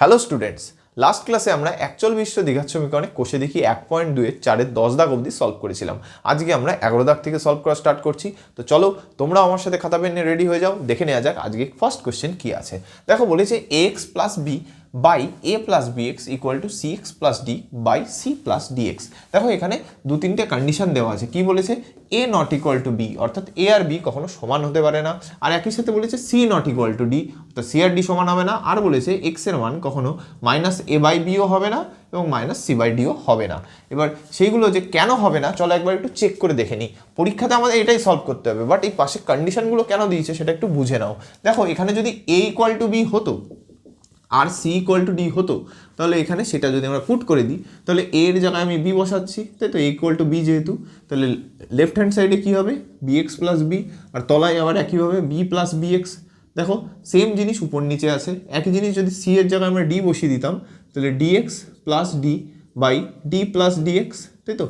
Hello students, last ক্লাসে আমরা actual বিশ্ব দ্বিঘাত সমীকরণে কষে দেখি 1.2 4 10 দাগ অবধি সলভ করেছিলাম। আজকে আমরা 11 দাগ থেকে সলভ করা স্টার্ট করছি। তো চলো তোমরা আমার সাথে খাতা পেন নিয়ে রেডি হয়ে যাও, দেখে নেওয়া যাক আজকে ফার্স্ট কোশ্চেন কি আছে। দেখো বলেছে ax plus b by a plus b x equal to c x plus d by c plus d x. দেখো এখানে দু তিনটে কন্ডিশন দেওয়া আছে। কি বলেছে? A not equal to b, অর্থাৎ এ আর বি কখনো সমান হতে পারে না। আর একই সাথে বলেছে c not equal to d, অর্থাৎ সি আর ডি সমান হবে না। আর বলেছে এক্স এর মান কখনো মাইনাস এ বাই বিও হবে না এবং মাইনাস সি বাই ডিও হবে না। এবার সেইগুলো যে কেন হবে না চলো একবার একটু চেক করে দেখে নিই। পরীক্ষাতে আমাদের এটাই সলভ করতে হবে, বাট এই পাশে কন্ডিশনগুলো কেন দিয়েছে সেটা একটু বুঝে নাও। দেখো এখানে যদি এ ইকুয়াল টু বি হতো আর সি ইকুয়াল টু ডি হতো, তাহলে এখানে সেটা যদি আমরা পুট করে দিই তাহলে এর জায়গায় আমি বি বসাচ্ছি, তাই তো এ ইকুয়াল টু বি যেহেতু, তাহলে লেফট হ্যান্ড সাইডে কী হবে বি এক্স প্লাস বি, আর তলায় আবার একইভাবে বি প্লাস বি এক্স। দেখো সেম জিনিস উপর নিচে আছে। একই জিনিস যদি সি এর জায়গায় আমরা ডি বসিয়ে দিতাম তাহলে d x plus d by d plus d x, তাই তো।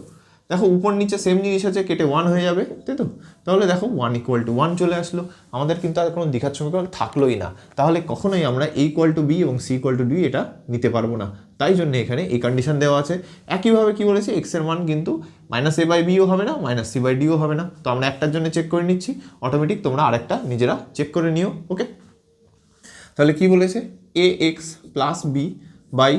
দেখো উপর নিচে সেম জিনিস আছে, কেটে 1 হয়ে যাবে, তাই তো। তাহলে দেখো 1 ইকুয়াল টু 1 চলে আসলো, আমাদের কিন্তু আর কোনো দ্বিঘাত সমীকরণ থাকলোই না। তাহলে কখনোই আমরা এ ইকুয়াল টু বি এবং সি ইকুয়াল টু ডি এটা নিতে পারবো না। তাই জন্য এখানে এই কন্ডিশন দেওয়া আছে। একইভাবে কি বলেছে, এক্স এর মান কিন্তু মাইনাস এ বাই বিও হবে না, মাইনাস সি বাই ডিও হবে না। তো আমরা একটার জন্য চেক করে নিচ্ছি, অটোমেটিক তোমরা আরেকটা নিজেরা চেক করে নিও। ওকে, তাহলে কি বলেছে a x plus b by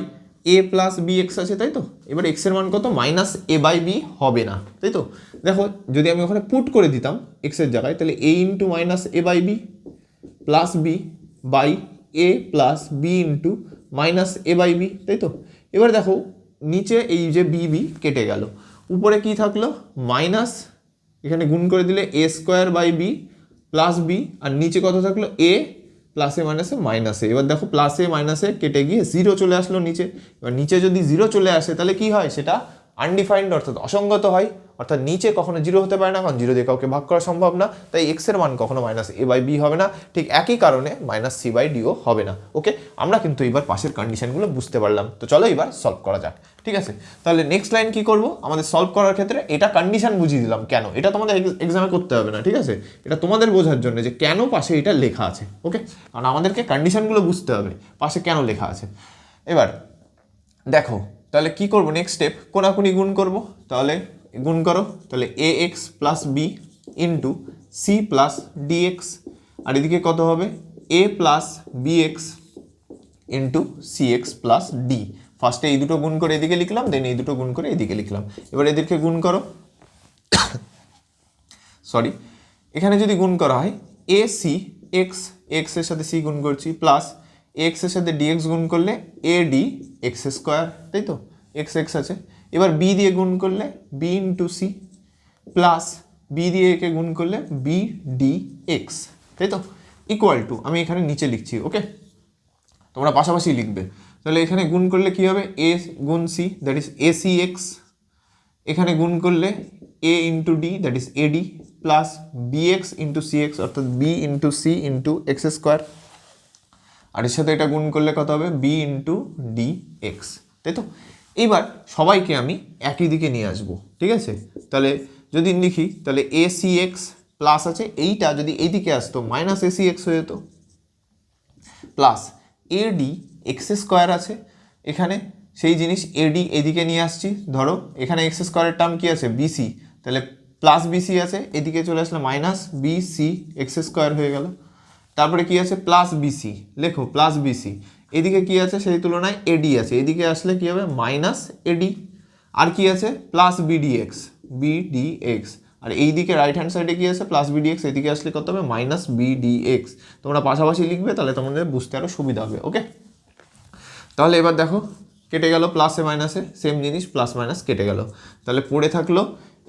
a plus b x আছে, তাই তো। এবার এক্স এর মান কত? মাইনাস এ বাই বি হবে না, তাই তো। দেখো যদি আমি ওখানে পুট করে দিতাম এক্সের জায়গায়, তাহলে a into minus a by b plus b by a plus b into minus a by b, তাই তো। এবার দেখো নিচে এই যে বি বি কেটে গেল, উপরে কি থাকলো মাইনাস, এখানে গুণ করে দিলে a square by b plus b, আর নিচে কত থাকলো এ প্লাসে মাইনাসে মাইনাসে। এবার দেখো প্লাসে মাইনাসে কেটে গিয়ে জিরো চলে আসলো নিচে। এবার নিচে যদি জিরো চলে আসে তাহলে কি হয়, সেটা আনডিফাইন্ড অর্থাৎ অসঙ্গত হয়। অর্থাৎ নিচে কখনো জিরো হতে পারে না, কারণ জিরো দিয়ে কাউকে ভাগ করা সম্ভব না। তাই এক্স এর মান কখনো মাইনাস এ বাই বি হবে না। ঠিক একই কারণে মাইনাস সি বাই ডিও হবে না। ওকে, আমরা কিন্তু এবার পাশের কন্ডিশনগুলো বুঝতে পারলাম। তো চলো এবার সলভ করা যাক, ঠিক আছে। তাহলে নেক্সট লাইন কি করব, আমাদের সলভ করার ক্ষেত্রে এটা কন্ডিশন বুঝিয়ে দিলাম। কেন এটা তোমাদের এক্সামে করতে হবে না, ঠিক আছে। এটা তোমাদের বোঝার জন্য যে কেন পাশে এটা লেখা আছে। ওকে, কারণ আমাদেরকে কন্ডিশনগুলো বুঝতে হবে পাশে কেন লেখা আছে। এবার দেখো তাহলে কি করব, নেক্সট স্টেপ কোনাকুনি গুণ করব। তাহলে গুণ করো, তাহলে a x plus b into c plus d x, আর এদিকে কত হবে a plus b x into c x plus d. ফার্স্টে এই দুটো গুণ করে এদিকে লিখলাম, দেন এই দুটো গুণ করে এদিকে লিখলাম। এবার এদেরকে গুণ করো, সরি, এখানে যদি গুণ করা হয় এ সি এক্স, এক্স এর সাথে সি গুণ করছি, প্লাস এক্স এর সাথে ডিএক্স গুণ করলে এ ডি এক্স স্কোয়ার, তাই তো, এক্স এক্স আছে। এবার বি দিয়ে গুণ করলে b into c, plus b দিয়ে একে গুণ করলে বি ডি এক্স, তাই তো, ইকুয়াল টু, আমি এখানে নিচে লিখছি। ওকে, তোমরা পাশাপাশি লিখবে। তাহলে এখানে গুণ করলে কি হবে, এ গুণ c that is a c x, এখানে গুণ করলে a into d that is a d, plus b x into c x অর্থাৎ b into c into x square, আর এর সাথে এটা গুণ করলে কত হবে বি ইন্টু ডি এক্স, তাই তো। এইবার সবাইকে আমি একই দিকে নিয়ে আসবো, ঠিক আছে। তাহলে যদি লিখি তাহলে এ সি এক্স প্লাস আছে, এইটা যদি এইদিকে আসতো মাইনাস এ সি এক্স হয়ে যেত, plus A D x square আছে এখানে, সেই জিনিস এডি এদিকে নিয়ে আসছি। ধরো এখানে এক্স স্কোয়ারের টার্ম কি আছে বিসি, তাহলে প্লাস বিসি আছে, এদিকে চলে আসলে মাইনাস বিসি এক্স স্কোয়ার হয়ে গেল। তারপরে কি আছে প্লাস বিসি, লেখো প্লাস বিসি, এদিকে কি আছে সেই তুলনায় এডি আছে, এদিকে আসলে কি হবে মাইনাস এডি। আর কি আছে প্লাস বিডিএক্স, বিডিএক্স, আর এইদিকে রাইট হ্যান্ড সাইডে কি আছে প্লাস বিডিএক্স, এদিকে আসলে কত হবে মাইনাস বিডিএক্স। তোমরা পাশাপাশি লিখবে, তাহলে তোমাদের বুঝতে আরও সুবিধা হবে। ওকে, তাহলে এবার দেখো কেটে গেল প্লাসে মাইনাসে, সেম জিনিস প্লাস মাইনাস কেটে গেল। তাহলে পড়ে থাকলো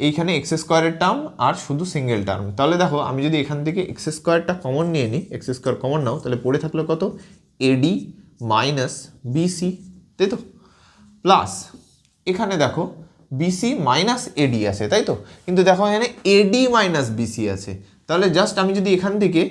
এইখানে এক্স স্কোয়ারের টার্ম আর শুধু সিঙ্গেল টার্ম। তাহলে দেখো আমি যদি এখান থেকে এক্স স্কোয়ারটা কমন নিয়ে নিই, এক্স স্কোয়ার কমন নাও, তাহলে পড়ে থাকলো কত এডি মাইনাস বিসি, তাই তো, প্লাস এখানে দেখো বিসি মাইনাস এডি আছে, তাই তো। কিন্তু দেখো এখানে এডি মাইনাস বিসি আছে, তাহলে জাস্ট আমি যদি এখান থেকে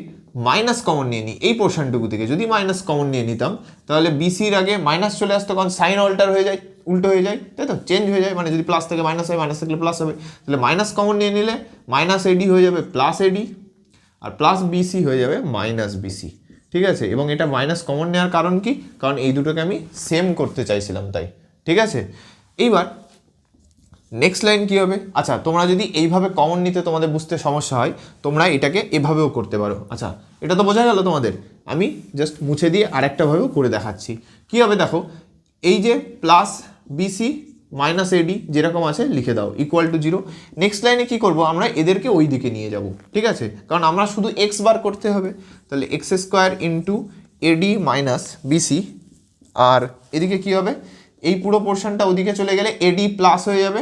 মাইনাস কমন নিয়ে নিই, এই পোর্শনটুকু থেকে যদি মাইনাস কমন নিয়ে নিতাম তাহলে বিসির আগে মাইনাস চলে আসতো, কারণ সাইন অল্টার হয়ে যায়, উল্টো হয়ে যায়, তাই তো, চেঞ্জ হয়ে যায়। মানে যদি প্লাস থেকে মাইনাস হয়, মাইনাস থাকলে প্লাস হবে। তাহলে মাইনাস কমন নিয়ে নিলে মাইনাস এডি হয়ে যাবে প্লাস এডি, আর প্লাস বিসি হয়ে যাবে মাইনাস বিসি, ঠিক আছে, এবং এটা মাইনাস কমন নেওয়ার কারণ কি, কারণ এই দুটোকে আমি সেম করতে চাইছিলাম তাই। ঠিক আছে, এইবার নেক্সট লাইন কী হবে, আচ্ছা তোমরা যদি এইভাবে কমন নিতে তোমাদের বুঝতে সমস্যা হয় তোমরা এটাকে এভাবেও করতে পারো। আচ্ছা এটা তো বোঝা গেল তোমাদের, আমি জাস্ট মুছে দিয়ে আরেকটাভাবেও করে দেখাচ্ছি। কী হবে দেখো, এই যে প্লাস বিসি মাইনাস এডি যেরকম আছে লিখে দাও ইকুয়াল টু 0। নেক্সট লাইনে কী করবো, আমরা এদেরকে ওই দিকে নিয়ে যাব। ঠিক আছে, কারণ আমরা শুধু এক্স বার করতে হবে, তাহলে x square into a d minus b c, আর এদিকে কী হবে, এই পুরো পোর্শনটা ওদিকে চলে গেলে এডি প্লাস হয়ে যাবে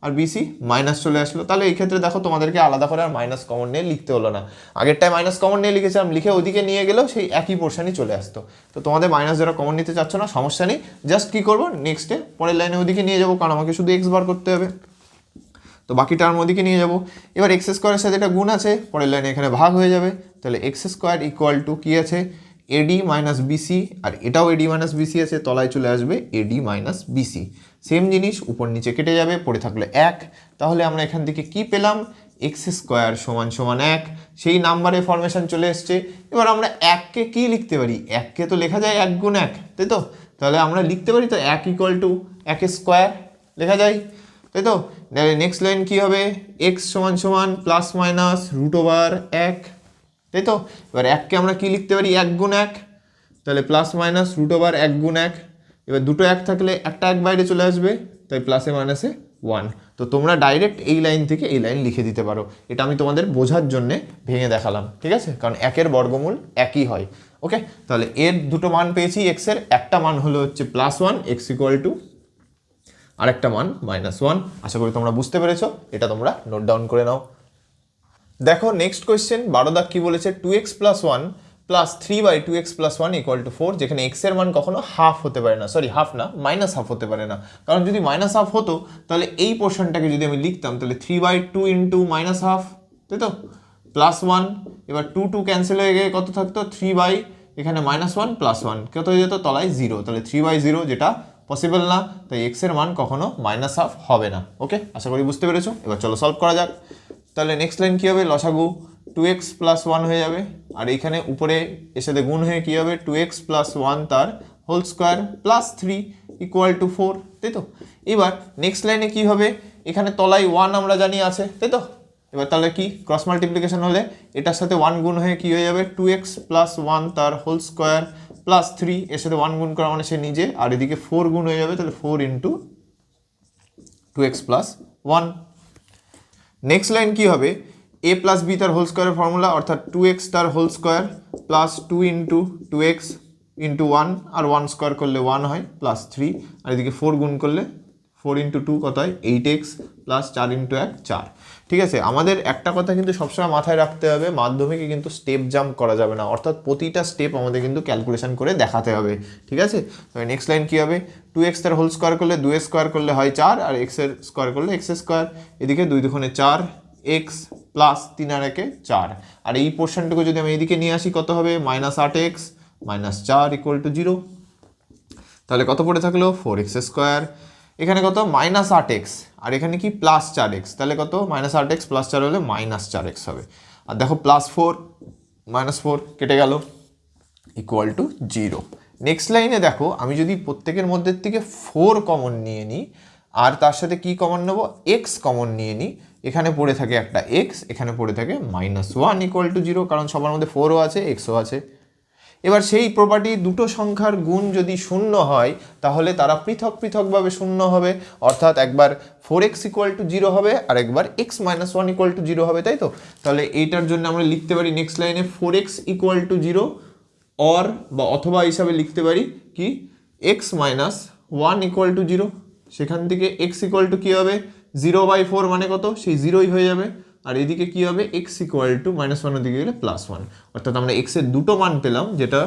আর বিসি মাইনাস চলে আসলো। তাহলে এই ক্ষেত্রে দেখো তোমাদেরকে আলাদা করে আর মাইনাস কমন নিয়ে লিখতে হলো না, আগেরটায় মাইনাস কমন নিয়ে লিখেছিলাম, লিখে ওদিকে নিয়ে গেলেও সেই একই পোর্শনই চলে আসতো। তো তোমাদের মাইনাস যারা কমন নিতে চাচ্ছ না সমস্যা নেই, জাস্ট কী করবো নেক্সটে পরের লাইনে ওদিকে নিয়ে যাবো, কারণ আমাকে শুধু এক্স বার করতে হবে। তো বাকি টার্ম ওদিকে নিয়ে যাবো। এবার এক্স স্কোয়ারের সাথে এটা গুণ আছে, পরের লাইনে এখানে ভাগ হয়ে যাবে, তাহলে এক্স স্কোয়ার ইকুয়াল টু কী আছে, এডি মাইনাস বিসি, আর এটাও এডি মাইনাস বিসি আছে, তলায় চলে আসবে এডি মাইনাস বিসি। সেম জিনিস উপর নিচে কেটে যাবে, পড়ে থাকলে 1। তাহলে আমরা এখান থেকে কি পেলাম, এক্স স্কোয়ার সমান সমান 1, সেই নাম্বারে ফরমেশন চলে এসছে। এবার আমরা 1কে কী লিখতে পারি, 1কে তো লেখা যায় 1 গুণ 1, তাই তো, তাহলে আমরা লিখতে পারি তো 1 ইকুয়াল টু 1 স্কোয়ার লেখা যায়, তাই তো। নেক্সট লাইন কী হবে, এক্স সমান সমান প্লাস মাইনাস রুট ওভার 1, তাই তো। এবার 1কে আমরা কী লিখতে পারি, 1 গুণ 1, তাহলে প্লাস মাইনাস রুট ওভার 1 গুণ 1। এবার দুটো 1 থাকলে একটা 1 বাইরে চলে আসবে, তাই প্লাসে মাইনাসে 1। তো তোমরা ডাইরেক্ট এই লাইন থেকে এই লাইন লিখে দিতে পারো, এটা আমি তোমাদের বোঝার জন্যে ভেঙে দেখালাম। ঠিক আছে, কারণ 1-এর বর্গমূল একই হয়। ওকে, তাহলে এর দুটো মান পেয়েছি, এক্সের একটা মান হলো হচ্ছে +1 এক্স ইকুয়াল টু, আরেকটা মান -1। আশা করি তোমরা বুঝতে পেরেছো, এটা তোমরা নোট ডাউন করে নাও। দেখো নেক্সট কোয়েশ্চেন 12 দাগ কী বলেছে, 2x + 1 প্লাস 3/2x + 1 = 4, যেখানে x এর মান কখনো হাফ হতে পারে না, সরি হাফ না মাইনাস হাফ হতে পারে না, কারণ যদি মাইনাস হাফ হতো তাহলে এই পোর্শনটাকে যদি আমি লিখতাম তাহলে 3/2 ইন্টু মাইনাস হাফ, তাই তো, +1। এবার 2 2 ক্যান্সেল হয়ে গিয়ে কত থাকতো, 3 এখানে -1 +1 কত হয়ে যেত, তলায় 0, তাহলে 3/0 যেটা পসিবল না, তাই x এর মান কখনো মাইনাস হাফ হবে না। ওকে, আশা করি বুঝতে পেরেছো। এবার চলো সলভ করা যাক। তাহলে নেক্সট লাইন কী হবে, লসাগু 2x + 1 হয়ে যাবে, আর এইখানে উপরে এর সাথে গুণ হয়ে কী হবে, 2x + 1 তার হোল স্কোয়ার প্লাস 3 = 4, তাই তো। এবার নেক্সট লাইনে কী হবে, এখানে তলায় 1 আমরা জানি আছে, তাই তো। এবার তাহলে কি ক্রস মাল্টিপ্লিকেশন হলে এটার সাথে 1 গুণ হয়ে কী হয়ে যাবে, 2x + 1 তার হোল স্কোয়ার প্লাস 3, এর সাথে 1 গুণ করা মানে সে নিজে, আর এদিকে 4 গুণ হয়ে যাবে, তাহলে 4 × 2x + 1। নেক্সট লাইন কী হবে, a + b তার হোল স্কোয়ারের ফর্মুলা, অর্থাৎ 2x তার হোল স্কোয়ার প্লাস 2 × 2x × 1, আর 1 স্কোয়ার করলে 1 হয় প্লাস 3, আর এদিকে 4 গুণ করলে 4 × 2 কত হয় 8x প্লাস 4 × 1 4। ঠিক আছে, আমাদের একটা কথা কিন্তু সবসময় মাথায় রাখতে হবে, মাধ্যমিকে কিন্তু স্টেপ জাম্প করা যাবে না, অর্থাৎ প্রতিটা স্টেপ আমাদের কিন্তু ক্যালকুলেশন করে দেখাতে হবে। ঠিক আছে, তবে নেক্সট লাইন কী হবে, 2x তার হোল স্কোয়ার করলে 2 স্কোয়ার করলে হয় 4, আর x এর স্কোয়ার করলে x স্কোয়ার, এদিকে 2 দুগুণে 4 x প্লাস 3 আর 1 4, আর এই পোর্শনটুকু যদি আমি এদিকে নিয়ে আসি কত হবে, -8x - 4 = 0। তাহলে কত পড়ে থাকলো, 4x স্কোয়ার, এখানে কত -8x, আর এখানে কি +4x, তাহলে কত -8x + 4 হলে -4x হবে। আর দেখো +4 -4 কেটে গেল = 0। নেক্সট লাইনে দেখো, আমি যদি প্রত্যেকের মধ্যে থেকে 4 কমন নিয়ে নিই আর তার সাথে কি কমন নেব, x কমন নিয়ে নিই, এখানে পড়ে থাকে একটা x, এখানে পড়ে থাকে -1 = 0, কারণ সবার মধ্যে 4ও আছে xও আছে। এবার সেই প্রপার্টি, দুটো সংখ্যার গুণ যদি শূন্য হয় তাহলে তারা পৃথক পৃথকভাবে শূন্য হবে, অর্থাৎ একবার 4x = 0 হবে আর একবার x - 1 = 0 হবে, তাই তো। তাহলে এইটার জন্য আমরা লিখতে পারি নেক্সট লাইনে 4x = 0, অর বা অথবা হিসাবে লিখতে পারি কি x - 1 = 0, সেখান থেকে x = কী হবে 0/4 মানে কত, সেই 0ই হয়ে যাবে, আর এদিকে কী হবে x = -1 এর দিকে গেলে +1, অর্থাৎ আমরা x এর দুটো মান পেলাম, যেটা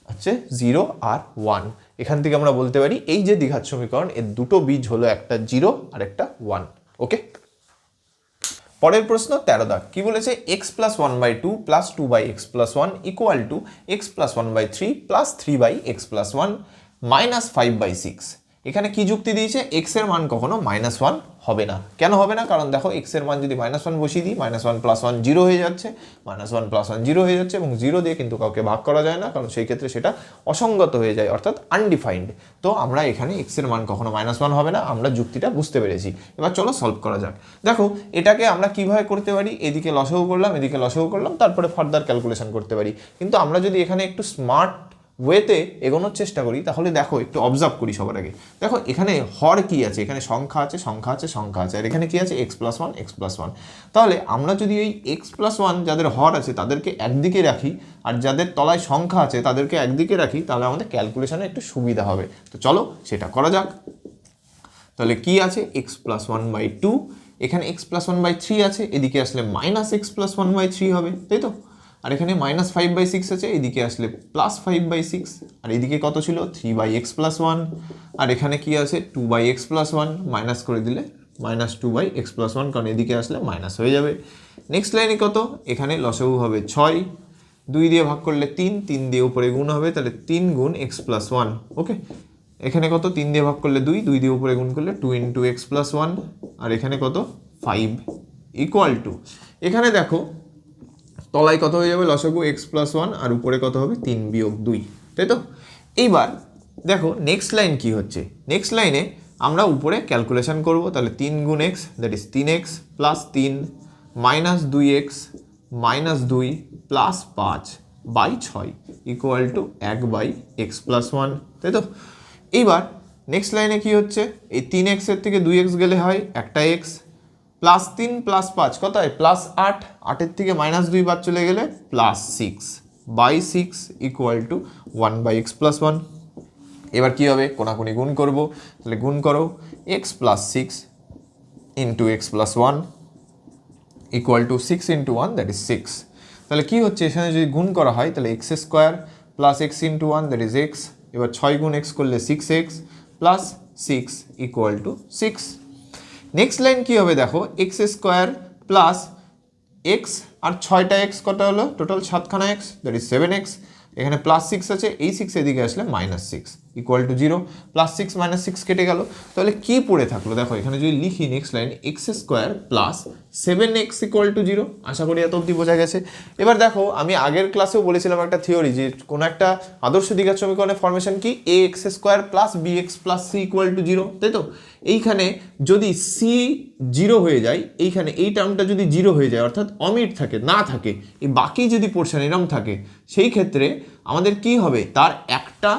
হচ্ছে 0 আর 1। এখান থেকে আমরা বলতে পারি এই যে দ্বিঘাত সমীকরণ, এর দুটো বীজ হলো একটা 0 আর একটা 1। ওকে, পরের প্রশ্ন 13 দাগ কি বলেছে, x + 1/2 + 2/x + 1 = x + 1/3 + 3/x + 1 - 5/6। এখানে কি যুক্তি দিয়েছে, এক্স এর মান কখনো -1 হবে না। কেন হবে না, কারণ দেখো এক্স এর মান যদি -1 বসিয়ে দিই, -1 + 1 0 হয়ে যাচ্ছে, -1 + 1 0 হয়ে যাচ্ছে, এবং 0 দিয়ে কিন্তু কাউকে ভাগ করা যায় না, কারণ সেই ক্ষেত্রে সেটা অসঙ্গত হয়ে যায়, অর্থাৎ আনডিফাইন্ড। তো আমরা এখানে এক্স এর মান কখনো -1 হবে না, আমরা যুক্তিটা বুঝতে পেরেছি। এবার চলো সলভ করা যাক। দেখো এটাকে আমরা কিভাবে করতে পারি, এদিকে লসাগু করলাম, এদিকে লসাগু করলাম, তারপরে ফার্দার ক্যালকুলেশন করতে পারি। কিন্তু আমরা যদি এখানে একটু স্মার্ট ওয়েতে এগোনোর চেষ্টা করি, তাহলে দেখো একটু অবজার্ভ করি সবার আগে। দেখো এখানে হর কি আছে, এখানে সংখ্যা আছে, সংখ্যা আছে, সংখ্যা আছে, আর এখানে কি আছে, x+1 x+1। তাহলে আমরা যদি এই x+1 যাদের হর আছে তাদেরকে একদিকে রাখি, আর যাদের তলায় সংখ্যা আছে তাদেরকে একদিকে রাখি, তাহলে আমাদের ক্যালকুলেশনে একটু সুবিধা হবে। তো চলো সেটা করা যাক। তাহলে কি আছে, x+1/2, এখানে x+1/3 আছে, এদিকে আসলে -x+1/3 হবে, তাই তো। আর এখানে -5/6 আছে, এদিকে আসলে +5/6, আর এদিকে কত ছিল, 3/x+1, আর এখানে কি আছে, 2/x+1, মাইনাস করে দিলে -2/x+1, কারণ এদিকে আসলে মাইনাস হয়ে যাবে। নেক্সট লাইনে কত, এখানে লসাগু হবে 6, 2 দিয়ে ভাগ করলে 3, 3 দিয়ে উপরে গুণ হবে, তাহলে 3 গুণ x+1। ওকে, এখানে কত, 3 দিয়ে ভাগ করলে 2, 2 দিয়ে উপরে গুণ করলে 2 × x+1, আর এখানে কত 5 = এখানে দেখো তলায় কত হয়ে যাবে, লসাগু x+1, আর উপরে কত হবে, 3 - 2, তাই তো। এইবার দেখো নেক্সট লাইন কি হচ্ছে, নেক্সট লাইনে আমরা উপরে ক্যালকুলেশন করব। তাহলে 3 গুণ x, that is 3x + 3 - 2x - 2 + 5/6 = 1/x+1, তাই তো। এইবার নেক্সট লাইনে কি হচ্ছে, এই 3x এর থেকে 2x গেলে হয় একটা x, +3 + 5 কত হয়, +8, 8-এর থেকে -2 বাদ চলে গেলে +6/6 = 1/x+1। এবার কি হবে, কোনাকুনি গুণ করব, তাহলে গুণ করো, x + 6 × x+1 = 6 × 1, দ্যাট ইজ 6। তাহলে কি হচ্ছে, এখানে যদি গুণ করা হয় তাহলে x² + x × 1, that is x। এবার 6 গুণ x করলে 6x + 6 = 6। নেক্সট লাইন কি হবে, দেখো x² + x আর 6টা x কত হলো, টোটাল 7খানা x, দ্যাট ইজ 7x। এখানে +6 আছে, এই 6 এদিকে আসলে -6 = 0, +6 -6 কেটে গেল। তাহলে কি পড়ে থাকলো, দেখো এখানে যদি লিখি নেক্সট লাইন, x² + 7x = 0। আশা করি এত অবধি বোঝা গেছে। এবার দেখো আমি আগের ক্লাসেও বলেছিলাম একটা থিওরি, যে কোনো একটা আদর্শ দ্বিঘাত সমীকরণের ফরমেশন কি, ax² + bx + c = 0, তাই তো। এইখানে যদি c 0 হয়ে যায়, এইখানে এই টার্মটা যদি 0 হয়ে যায়, অর্থাৎ অমিট থাকে, না থাকে, এই বাকি যদি পোর্শন এরম থাকে, সেই ক্ষেত্রে আমাদের কি হবে, তার একটা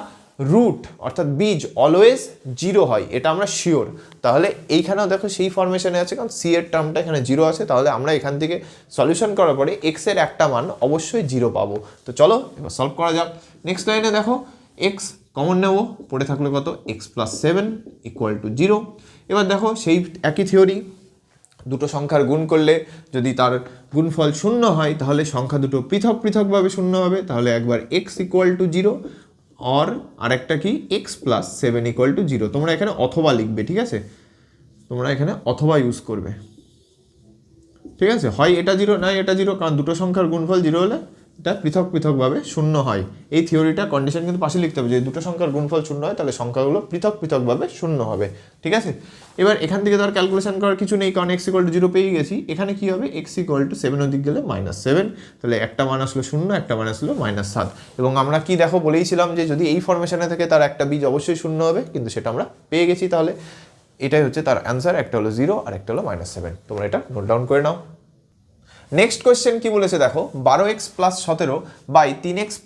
রুট অর্থাৎ বীজ অলওয়েজ 0 হয়, এটা আমরা শিওর। তাহলে এইখানেও দেখো সেই ফরমেশনে আছে, কারণ সি এর টার্মটা এখানে 0 আছে, তাহলে আমরা এখান থেকে সলিউশন করার পরে এক্স এর একটা মান অবশ্যই 0 পাবো। তো চলো এবার সলভ করা যাক। নেক্সট লাইনে দেখো এক্স কমন নেব, পড়ে থাকলো কত, x + 7 = 0। এবার দেখো সেই একই থিওরি, দুটো সংখ্যার গুণ করলে যদি তার গুণফল 0 হয়, তাহলে সংখ্যা দুটো পৃথক পৃথকভাবে 0 হবে। তাহলে একবার x = 0, আরেকটা কি x + 7 = 0। তোমরা এখানে অথবা লিখবে, ঠিক আছে, তোমরা এখানে অথবা ইউজ করবে, ঠিক আছে। হয় এটা 0 না এটা 0, কারণ দুটো সংখ্যার গুণফল 0 হলে এটা পৃথক পৃথকভাবে 0 হয়। এই থিওরিটা কন্ডিশন কিন্তু পাশে লিখতে হবে, যে দুটো সংখ্যার গুণফল 0 হয় তাহলে সংখ্যাগুলো পৃথক পৃথকভাবে 0 হবে, ঠিক আছে। এবার এখান থেকে তো আর ক্যালকুলেশন করার কিছু নেই, কারণ x = 0 পেয়ে গেছি। এখানে কি হবে, x = 7 ওদিক গেলে -7, তাহলে একটা মান আসলো 0, একটা মান আসলো -7। এবং আমরা কি দেখো বলেইছিলাম যে যদি এই ফরমেশনে থেকে তার একটা বীজ অবশ্যই 0 হবে, কিন্তু সেটা আমরা পেয়ে গেছি। তাহলে এটাই হচ্ছে তার অ্যান্সার, একটা হলো 0 আর একটা হলো -7। তোমরা এটা নোট ডাউন করে নাও। নেক্সট কোয়েশ্চেন কি বলেছে দেখো, 12x + 17 / 3x +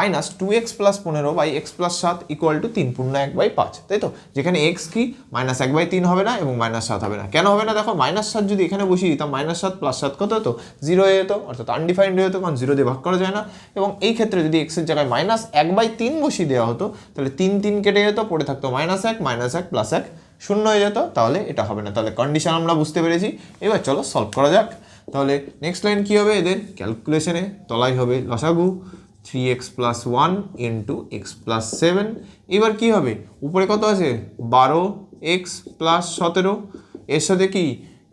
1 - 2x + 15 / x + 7 = 3 পূর্ণ 1/5, তাই তো। যেখানে x কি -1/3 হবে না এবং -7 হবে না। কেন হবে না, দেখো -7 যদি এখানে বসিয়ে দিতাম, -7 + 7 কত হতো, 0 হয়ে যেত, অর্থাৎ আনডিফাইন্ড হয়ে যেত, কারণ 0 দিয়ে ভাগ করা যায় না। এবং এই ক্ষেত্রে যদি x এর জায়গায় -1/3 বসিয়ে দেওয়া হতো, তাহলে 3 3 কেটে যেত, পড়ে থাকতো -1 -1 + 1 0 হয়ে যেত, তাহলে এটা হবে না। তাহলে কন্ডিশন আমরা বুঝতে পেরেছি। এবার চলো সলভ করা যাক। তাহলে নেক্সট লাইন কি হবে, এদের ক্যালকুলেশনে তলায় হবে লসাগু 3x + 1 × x + 7। এবার কি হবে, উপরে কত আছে, 12x + 17, এর সাথে কি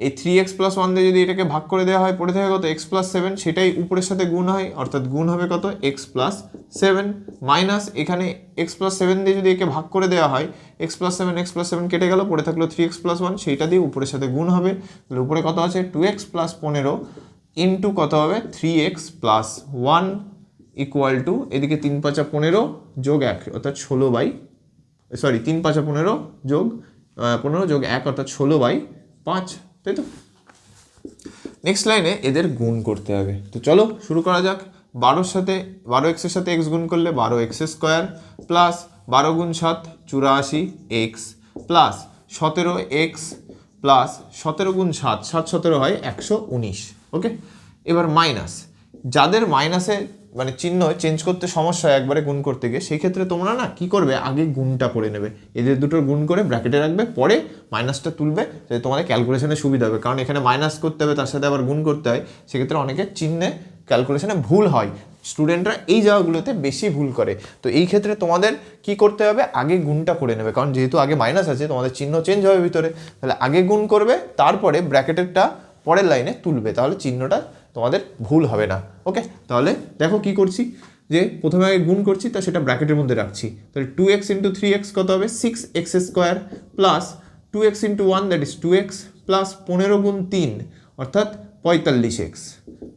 এই 3x প্লাস 1 দিয়ে যদি এটাকে ভাগ করে দেওয়া হয় পড়ে থাকে কত x প্লাস 7, সেটাই উপরের সাথে গুণ হয়, অর্থাৎ গুণ হবে কত x প্লাস 7 মাইনাস এখানে x প্লাস 7 দিয়ে যদি একে ভাগ করে দেওয়া হয় x প্লাস 7 কেটে গেল, পড়ে থাকলো 3x প্লাস 1, সেইটা দিয়ে উপরের সাথে গুণ হবে। তাহলে উপরে কত আছে 2x প্লাস 15 ইন্টু কত হবে 3x প্লাস 1 ইকুয়াল টু এদিকে 3 × 5 = 15 যোগ 1 অর্থাৎ 3 × 5 = 15 যোগ 15 যোগ 1 অর্থাৎ 16/5, তাই তো। নেক্সট লাইনে এদের গুণ করতে হবে। তো চলো শুরু করা যাক। 12x এর সাথে x গুণ করলে 12x² plus 12 × 7 84x plus 17x plus 17 × 7 7 17 হয় 119। ওকে, এবার মাইনাস, যাদের মাইনাসে মানে চিহ্ন চেঞ্জ করতে সমস্যা হয় একবারে গুণ করতে গিয়ে, সেই ক্ষেত্রে তোমরা না কি করবে, আগে গুণটা করে নেবে, এদের দুটোর গুণ করে ব্র্যাকেটে রাখবে, পরে মাইনাসটা তুলবে, যাতে তোমাদের ক্যালকুলেশনে সুবিধা হবে। কারণ এখানে মাইনাস করতে হবে, তার সাথে আবার গুণ করতে হয়, সেক্ষেত্রে অনেকে চিহ্নে ক্যালকুলেশনে ভুল হয়, স্টুডেন্টরা এই জায়গাগুলোতে বেশি ভুল করে। তো এই ক্ষেত্রে তোমাদের কি করতে হবে, আগে গুণটা করে নেবে, কারণ যেহেতু আগে মাইনাস আছে তোমাদের চিহ্ন চেঞ্জ হবে ভিতরে, তাহলে আগে গুণ করবে, তারপরে ব্র্যাকেটেরটা পরের লাইনে তুলবে, তাহলে চিহ্নটা তোমাদের ভুল হবে না। ওকে, তাহলে দেখো কি করছি, যে প্রথমে আগে গুণ করছি, তা সেটা ব্র্যাকেটের মধ্যে রাখছি। তাহলে 2x × 3x কত হবে 6x² plus 2x × 1 that is 2x plus 15 × 3 অর্থাৎ 45x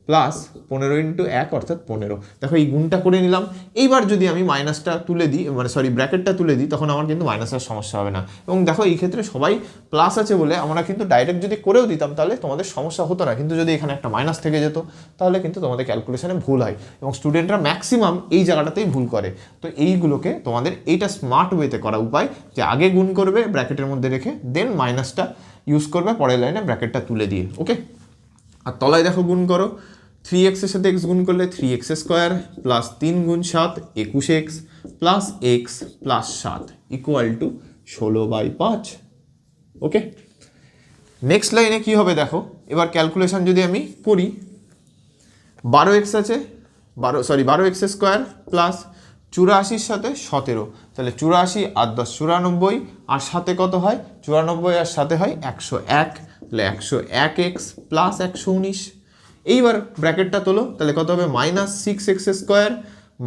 প্লাস 15 × 1 অর্থাৎ 15। দেখো এই গুণটা করে নিলাম। এইবার যদি আমি মাইনাসটা তুলে দিই, মানে ব্র্যাকেটটা তুলে দিই, তখন আমার কিন্তু মাইনাসের সমস্যা হবে না। এবং দেখো এই ক্ষেত্রে সবাই প্লাস আছে বলে আমরা কিন্তু ডাইরেক্ট যদি করেও দিতাম তাহলে তোমাদের সমস্যা হতো না, কিন্তু যদি এখানে একটা মাইনাস থেকে যেত তাহলে কিন্তু তোমাদের ক্যালকুলেশনে ভুল হয়, এবং স্টুডেন্টরা ম্যাক্সিমাম এই জায়গাটাতেই ভুল করে। তো এইগুলোকে তোমাদের এইটা স্মার্ট ওয়েতে করা উপায়, যে আগে গুণ করবে ব্র্যাকেটের মধ্যে রেখে, দেন মাইনাসটা ইউজ করবে পরের লাইনে ব্র্যাকেটটা তুলে দিয়ে। ওকে, আর তলায় দেখো গুণ করো, 3x এর সাথে x গুণ করলে 3x² plus 3 × 7 21x plus x plus 7 equal to 16/5। Okay, next লাইনে কি হবে দেখো, এবার ক্যালকুলেশন যদি আমি করি, 12x আছে 12x² প্লাস 84 সাথে 17, তাহলে 84 আর 10 94, আর সাথে কত হয় 94 আর সাথে হয় 101, তাহলে 101x প্লাস 119। এইবার ব্র্যাকেটটা তোলো, তাহলে কত হবে -6x²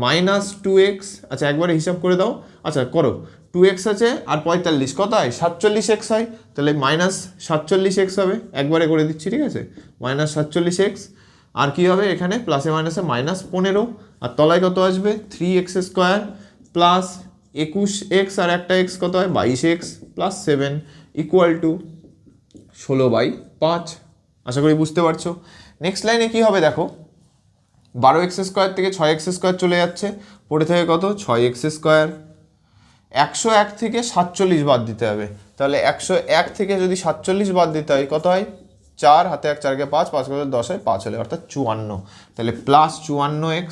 মাইনাস 2x, আচ্ছা একবারে হিসাব করে দাও, আচ্ছা করো, 2x আছে আর 45 কত হয় 47x হয়, তাহলে -47x হবে, একবারে করে দিচ্ছি, ঠিক আছে, -47x, আর কি হবে এখানে প্লাসে মাইনাসে -15, আর তলায় কত আসবে 3x² প্লাস 21x আর একটা x কত হয় 22x প্লাস 7 ইকুয়াল টু 16/5। আশা করি বুঝতে পারছো। নেক্সট লাইনে কি হবে দেখো, 12x² থেকে 6x² চলে যাচ্ছে, পড়ে থেকে কত 6x², 101 থেকে 47 বাদ দিতে হবে, তাহলে 101 থেকে যদি 47 বাদ দিতে হয় কত হয় 4, হাতে 1 4 × 5 5 × 10 হয় 5 হলে, অর্থাৎ 54, তাহলে প্লাস 54x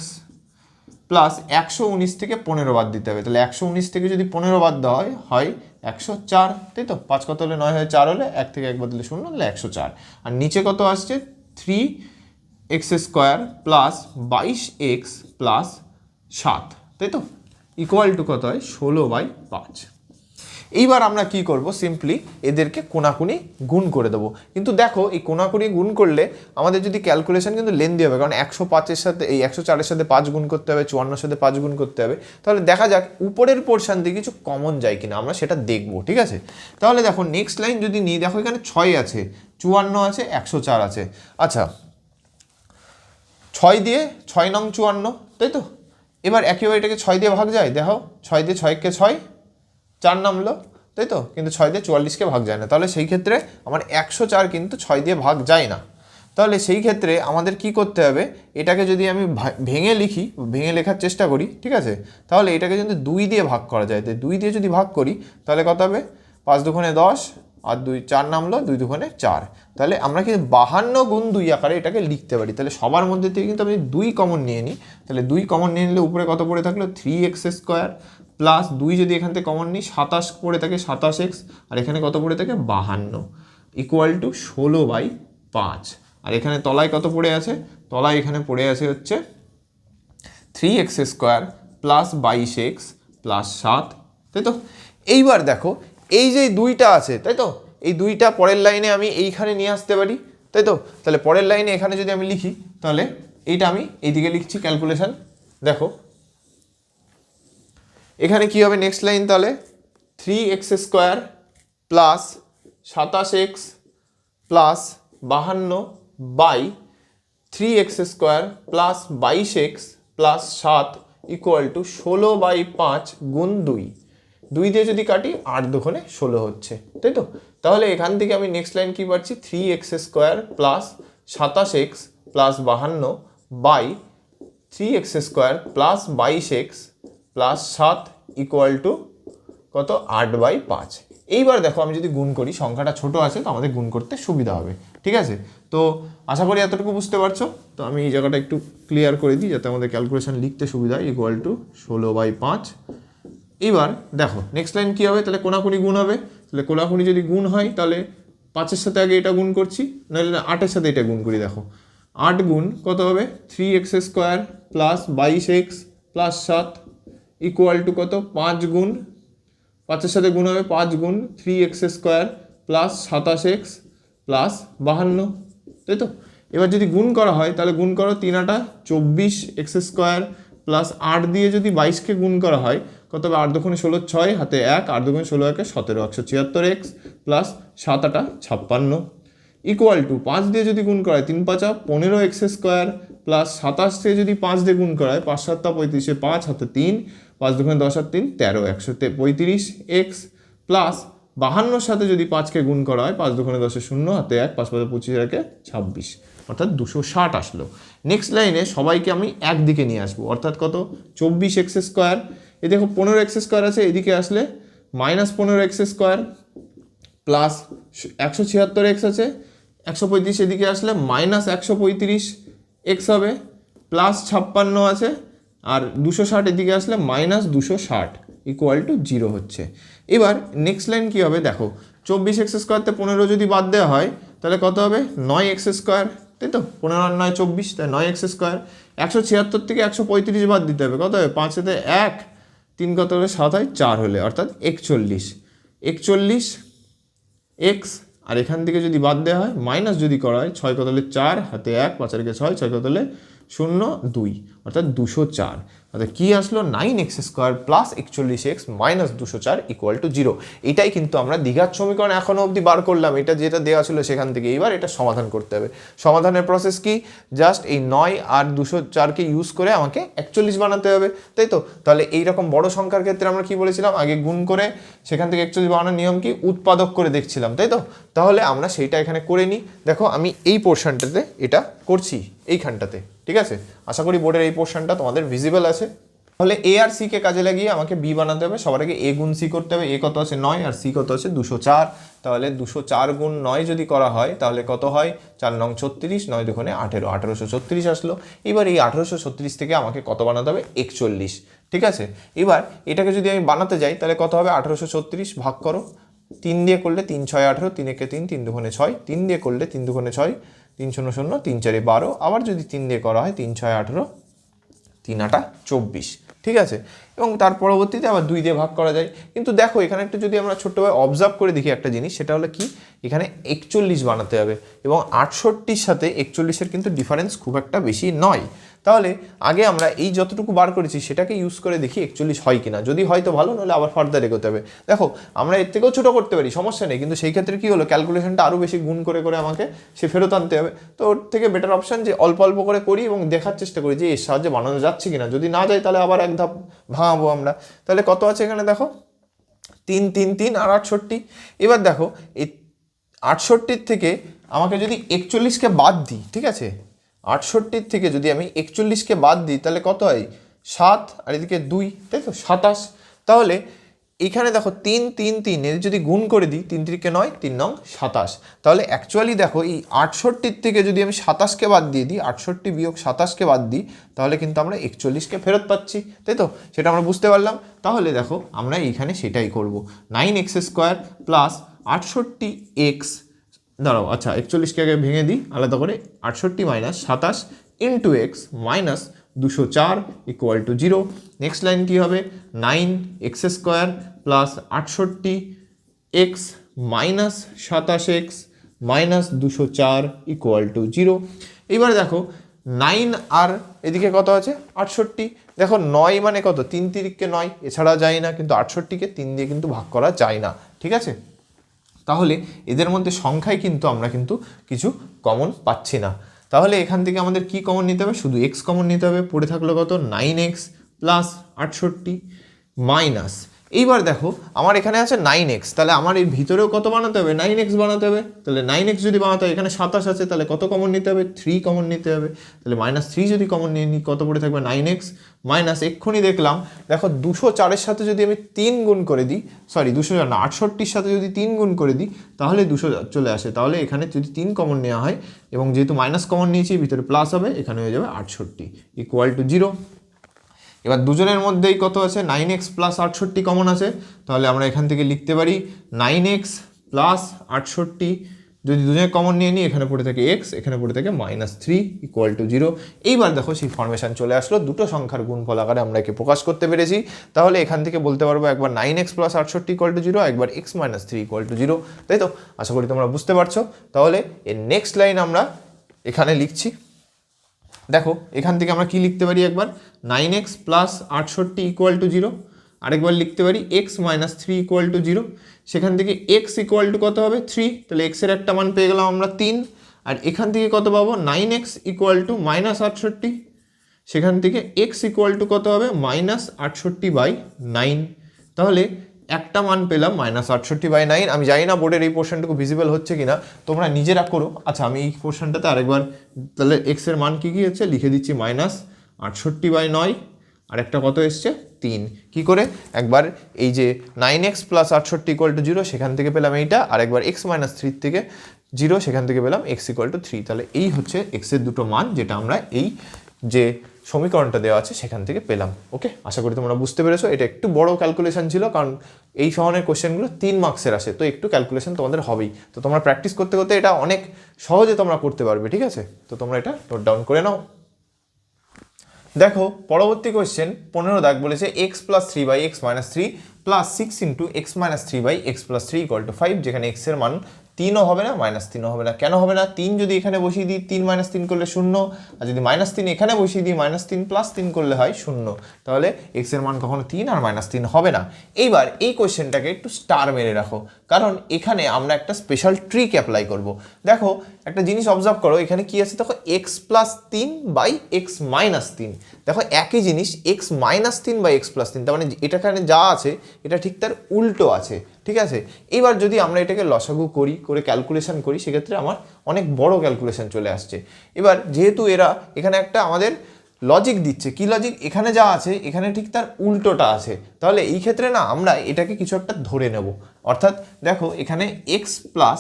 প্লাস 119 থেকে 15 বাদ দিতে হবে, তাহলে 119 থেকে যদি 15 বাদ দেওয়া হয় 104, তাই তো, 5 কত হলে 9 হয়, 4 হলে 1 থেকে 1 বাদ দিলে 0, তাহলে 104। আর নিচে কত আসছে 3x² প্লাস 22x প্লাস 7, তাই তো, ইকুয়াল টু কত হয় 16/5। এইবার আমরা কি করব, সিম্পলি এদেরকে কোনাকুনি গুণ করে দেবো। কিন্তু দেখো এই কোনাকুনি গুণ করলে আমাদের যদি ক্যালকুলেশন কিন্তু লেন্দি হবে, কারণ 105-এর সাথে এই 104-এর সাথে 5 গুণ করতে হবে, 54-এর সাথে 5 গুণ করতে হবে, তাহলে দেখা যাক উপরের পোর্শন দিয়ে কিছু কমন যায় কিনা, আমরা সেটা দেখবো, ঠিক আছে। তাহলে দেখো নেক্সট লাইন যদি নিই, দেখো এখানে 6 আছে, 54 আছে, 104 আছে, আচ্ছা 6 দিয়ে 6 নং 54, তাই তো। এবার একেবারে এটাকে 6 দিয়ে ভাগ যায়, দেখো 6 দিয়ে 6কে 6 4 নামলো, তাই তো, কিন্তু 6 দিয়ে 44কে ভাগ যায় না, তাহলে সেই ক্ষেত্রে আমার 104 কিন্তু 6 দিয়ে ভাগ যায় না। তাহলে সেই ক্ষেত্রে আমাদের কি করতে হবে, এটাকে যদি আমি ভেঙে লিখি, ভেঙে লেখার চেষ্টা করি, ঠিক আছে, তাহলে এটাকে যদি 2 দিয়ে ভাগ করা যায়, তো 2 দিয়ে যদি ভাগ করি তাহলে কত হবে 5 দুগুণে 10 আর 2 4 নামলো, 2 দুগুণে 4, তাহলে আমরা কিন্তু 52 × 2 আকারে এটাকে লিখতে পারি। তাহলে সবার মধ্যে থেকে কিন্তু আমি 2 কমন নিয়ে নিই, তাহলে 2 কমন নিয়ে নিলে উপরে কত পড়ে থাকলো 3x² প্লাস 2 যদি এখান থেকে কমন নিই 27 পড়ে থাকে 27x, আর এখানে কত পড়ে থাকে 52 ইকুয়াল টু 16/5। আর এখানে তলায় কত পড়ে আছে, তলায় এখানে পড়ে আছে হচ্ছে 3x² প্লাস 22x প্লাস 7, তাই তো। এইবার দেখো এই যে 2টা আছে, তাই তো, এই দুইটা পরের লাইনে আমি এইখানে নিয়ে আসতে পারি, তাই তো? তাহলে পরের লাইনে এখানে যদি আমি লিখি তাহলে এইটা আমি এইদিকে লিখছি ক্যালকুলেশন। দেখো এখানে কি হবে নেক্সট লাইন, তাহলে 3x² plus 27x plus 52 by 3x² plus 22x plus 7 equal to 16/5 গুণ 2। 2 দিয়ে যদি কাটি 8 দুগুণে 16 হচ্ছে, তাই তো? তাহলে এখান থেকে আমি নেক্সট লাইন কি পাচ্ছি, 3x² plus 27x plus 52 by 3x² plus 22x plus 7 equal to কত, 8/5। এইবার দেখো আমি যদি গুণ করি, সংখ্যাটা ছোট আছে তো আমাদের গুণ করতে সুবিধা হবে, ঠিক আছে? তো আশা করি এতটুকু বুঝতে পারছো। তো আমি এই জায়গাটা একটু ক্লিয়ার করে দিই যাতে আমাদের ক্যালকুলেশন লিখতে সুবিধা হয়, ইকুয়াল টু 16/5। এবার দেখো নেক্সট লাইন কী হবে, তাহলে কোনাকুনি গুণ হবে। তাহলে কোনাকুনি যদি গুণ হয় তাহলে 5-এর সাথে আগে এটা গুণ করছি, নাহলে 8-এর সাথে এটা গুণ করি। দেখো 8 গুণ কত হবে, 3x² plus 22x plus 7 equal to কত, 5 গুণ 5-এর সাথে গুণ হবে 5 গুণ 3x² প্লাস 27x প্লাস 52, তাই তো? এবার যদি গুণ করা হয় তাহলে গুণ করো 3 × 24x² প্লাস 8 দিয়ে যদি 22কে গুণ করা হয় কত হবে, 8 দুগুণে 16, 6 হাতে 1, 8 দুগুণে 16 একে 17, 176x প্লাস 7 8 56 ইকুয়াল টু 5 দিয়ে যদি গুণ করা হয় 3 5 15x² প্লাস 27 দিয়ে যদি 5 দিয়ে গুণ করা হয় 5 7 35, 5 হাতে 3, 5 দুগুণে 10 আর 3 13, 135x প্লাস 52 সাথে যদি 5কে গুণ করা হয় 5 দুগুণে 10 0 হাতে 1, 5 5 25 একে 26, অর্থাৎ 260 আসলো। নেক্সট লাইনে সবাইকে আমি একদিকে নিয়ে আসবো, অর্থাৎ কত, 24x²। এই দেখো 15x² আছে, এদিকে আসলে -15x² প্লাস 176x আছে, 135 এদিকে আসলে -135x হবে, প্লাস 56 আছে, আর 260 এদিকে আসলে -260 ইকুয়াল টু 0 হচ্ছে। এবার নেক্সট লাইন কী হবে দেখো, 24x² তে 15 যদি বাদ দেওয়া হয় তাহলে কত হবে, 9x², তাই তো? 15 আর 9 24, তাই 9x²। 176 থেকে 135 বাদ দিতে হবে, কত হবে, 5 হাতে 1, 3 কত হলে 7 হয় 4 হলে, অর্থাৎ 41x। আর এখান থেকে যদি বাদ দেওয়া হয় মাইনাস যদি করা হয় 6 কত হলে 4 হাতে 1, 5 আর 6, 6 কত হলে 0 2, অর্থাৎ 204। অর্থাৎ কী আসলো, 9x² plus 41x minus 204 equal to 0। এটাই কিন্তু আমরা দ্বিঘাত সমীকরণ এখনও অবধি বার করলাম, এটা যেটা দেওয়া ছিল সেখান থেকে। এবার এটা সমাধান করতে হবে। সমাধানের প্রসেস কি, জাস্ট এই 9 আর 204কে ইউজ করে আমাকে 41 বানাতে হবে, তাই তো? তাহলে এইরকম বড় সংখ্যার ক্ষেত্রে আমরা কি বলেছিলাম, আগে গুণ করে সেখান থেকে 41 বানানোর নিয়ম কি, উৎপাদক করে দেখছিলাম, তাই তো? তাহলে আমরা সেইটা এখানে করে নিই। দেখো আমি এই পোর্শনটাতে এটা করছি, এইখানটাতে, ঠিক আছে? আশা করি বোর্ডের এই পোর্শনটা তোমাদের ভিজিবল আছে। তাহলে এ আর সিকে কাজে লাগিয়ে আমাকে বি বানাতে হবে। সবার আগে এ গুণ সি করতে হবে। এ কত আছে 9 আর সি কত আছে 204। তাহলে 204 গুণ 9 যদি করা হয় তাহলে কত হয়, 4 9 36, 9 দুগুণে 18, 1836 আসলো। এবার এই 1836 থেকে আমাকে কত বানাতে হবে, 41, ঠিক আছে? এবার এটাকে যদি আমি বানাতে যাই তাহলে কত হবে, 1836 ভাগ করো 3 দিয়ে করলে 3 6 18, 3 একে 3, 3 দুগুণে 6, 3 দিয়ে করলে 3 দুগুণে 6, 3 0 0, 3 4 12, আবার যদি 3 দিয়ে করা হয় 3 6 18, 3 8 24, ঠিক আছে? এবং তার পরবর্তীতে আবার 2 দিয়ে ভাগ করা যায়। কিন্তু দেখো এখানে একটু যদি আমরা ছোট্টভাবে অবজার্ভ করে দেখি একটা জিনিস, সেটা হলো কি, এখানে 41 বানাতে হবে এবং 68-র সাথে 41-এর কিন্তু ডিফারেন্স খুব একটা বেশি নয়। তাহলে আগে আমরা এই যতটুকু বার করেছি সেটাকে ইউজ করে দেখি 41 হয় কিনা। যদি হয় তো ভালো, নাহলে আবার ফার্দার এগোতে হবে। দেখো আমরা এর থেকেও ছোটো করতে পারি, সমস্যা নেই, কিন্তু সেই ক্ষেত্রে কী হলো, ক্যালকুলেশনটা আরও বেশি গুণ করে করে আমাকে সে ফেরত আনতে হবে। তো ওর থেকে বেটার অপশান যে অল্প অল্প করে করি এবং দেখার চেষ্টা করি যে এর সাহায্যে বানানো যাচ্ছে কিনা। যদি না যায় তাহলে আবার এক ধাপ ভাঙাবো আমরা। তাহলে কত আছে এখানে দেখো, 3 3 3 আর 68। এবার দেখো এই 68 থেকে আমাকে যদি 41কে বাদ দিই, ঠিক আছে, 68 থেকে যদি আমি 41কে বাদ দিই তাহলে কত হয়, 7 আর এদিকে 2, তাই তো 27। তাহলে এইখানে দেখো 3 3 3 এর যদি গুণ করে দিই, 3 3 9, 3 9 27। তাহলে অ্যাকচুয়ালি দেখো এই 68 থেকে যদি আমি 27কে বাদ দিয়ে দিই, 68 বিয়োগ 27কে বাদ দিই, তাহলে কিন্তু আমরা 41কে ফেরত পাচ্ছি, তাই তো? সেটা আমরা বুঝতে পারলাম। তাহলে দেখো আমরা এইখানে সেটাই করব, 9x² প্লাস 68x, দাঁড়াও আচ্ছা 41কে আগে ভেঙে দিই আলাদা করে, 68 minus 27 into x minus 204 equal to 0। Next line কী হবে, 9x² plus 68x minus 27x minus 204 equal to 0। এবার দেখো 9 আর এদিকে কত আছে 68। দেখো 9 মানে কত 3 তিরিককে 9, এছাড়া যায় না, কিন্তু 68কে 3 দিয়ে কিন্তু ভাগ করা যায় না, ঠিক আছে। তাহলে এদের মধ্যে সংখ্যায় কিন্তু আমরা কিন্তু কিছু কমন পাচ্ছি না। তাহলে এখান থেকে আমাদের কি কমন নিতে হবে, শুধু x কমন নিতে হবে। পড়ে থাকলো কত 9x প্লাস 68 মাইনাস, এইবার দেখো আমার এখানে আছে 9x, তাহলে আমার এর ভিতরেও কত বানাতে হবে 9x বানাতে হবে। তাহলে 9x যদি বানাতে হয়, এখানে 27 আছে, তাহলে কত কমন নিতে হবে 3 কমন নিতে হবে। তাহলে -3 যদি কমন নিয়ে নিই, কত পড়ে থাকবে 9x মাইনাস, এক্ষুনি দেখলাম দেখো 204-এর সাথে যদি আমি 3 গুণ করে দিই, সরি 204 না 68-র সাথে যদি 3 গুণ করে দিই তাহলে 200 চলে আসে। তাহলে এখানে যদি 3 কমন নেওয়া হয় এবং যেহেতু মাইনাস কমন নিয়েছি ভিতরে প্লাস হবে, এখানে হয়ে যাবে 68 ইকুয়াল টু 0। এবার দুজনের মধ্যেই কত আছে 9x প্লাস 68 কমন আছে, তাহলে আমরা এখান থেকে লিখতে পারি 9x প্লাস 68, যদি দুজনে কমন নিয়ে নিই এখানে পড়ে থাকে x, এখানে পড়ে থাকে -3 ইকুয়াল টু 0। এইবার দেখো সেই ফরমেশন চলে আসলো, দুটো সংখ্যার গুণফল আকারে আমরা একে প্রকাশ করতে পেরেছি। তাহলে এখান থেকে বলতে পারবো একবার 9x প্লাস 68 ইকুয়াল টু 0, একবার x - 3 ইকুয়াল টু 0, তাই তো? আশা করি তোমরা বুঝতে পারছো। তাহলে এর নেক্সট লাইন আমরা এখানে লিখছি। দেখো এখান থেকে আমরা কি লিখতে পারি, একবার 9x প্লাস 68 ইকুয়াল টু 0, আরেকবার লিখতে পারি x - 3 ইকুয়াল টু 0। সেখান থেকে x ইকুয়াল টু কত হবে 3, তাহলে x এর একটা মান পেয়ে গেলাম আমরা 3। আর এখান থেকে কত পাবো 9x ইকুয়াল টু -68, সেখান থেকে x ইকুয়াল টু কত হবে -68/9। তাহলে একটা মান পেলাম -68/9। আমি জানি না বোর্ডের এই পোর্শনটুকু ভিজিবল হচ্ছে কিনা, তোমরা নিজেরা করো। আচ্ছা আমি এই পোর্শনটাতে আরেকবার, তাহলে x এর মান কি হচ্ছে লিখে দিচ্ছি -68/9, আর একটা কত এসছে 3। কি করে, একবার এই যে 9x প্লাস 68 ইকুয়াল টু 0 সেখান থেকে পেলাম এইটা, আর একবার x - 3 থেকে 0 সেখান থেকে পেলাম x ইকুয়াল টু 3। তাহলে এই হচ্ছে x এর দুটো মান, যেটা আমরা এই যে সমীকরণটা দেওয়া আছে সেখান থেকে পেলাম। ওকে, আশা করি তোমরা বুঝতে পেরেছো। এটা একটু বড় ক্যালকুলেশন ছিল, কারণ এই ধরনের কোশ্চেনগুলো 3 মার্কসের আসে, তো একটু ক্যালকুলেশন তোমাদের হবেই। তো তোমরা প্র্যাকটিস করতে করতে এটা অনেক সহজে তোমরা করতে পারবে, ঠিক আছে? তো তোমরা এটা নোট ডাউন করে নাও। দেখো পরবর্তী কোয়েশ্চেন 15 দাগ বলেছে x plus 3/x - 3 plus 6 into x - 3/x plus 3 equal two 5, যেখানে x এর মান 3ও হবে না -3ও হবে না। কেন হবে না? 3 যদি এখানে বসিয়ে দিই 3 - 3 করলে 0, আর যদি -3 এখানে বসিয়ে দিই -3 প্লাস 3 করলে হয় 0। তাহলে x এর মান কখনো 3 আর -3 হবে না। এইবার এই কোয়েশ্চেনটাকে একটু স্টার মেরে রাখো, কারণ এখানে আমরা একটা স্পেশাল ট্রিক অ্যাপ্লাই করব। দেখো একটা জিনিস অবজার্ভ করো, এখানে কি আছে দেখো x প্লাস 3/x মাইনাস 3। দেখো একই জিনিস x -3/x প্লাস 3, তার মানে এটা এখানে যা আছে এটা ঠিক তার উল্টো আছে, ঠিক আছে? এবার যদি আমরা এটাকে লসাগু করে ক্যালকুলেশন করি, সেক্ষেত্রে আমার অনেক বড় ক্যালকুলেশন চলে আসছে। এবার যেহেতু এরা এখানে একটা আমাদের লজিক দিচ্ছে, কি লজিক, এখানে যা আছে এখানে ঠিক তার উল্টোটা আছে, তাহলে এই ক্ষেত্রে না আমরা এটাকে কিছু একটা ধরে নেব। অর্থাৎ দেখো এখানে x প্লাস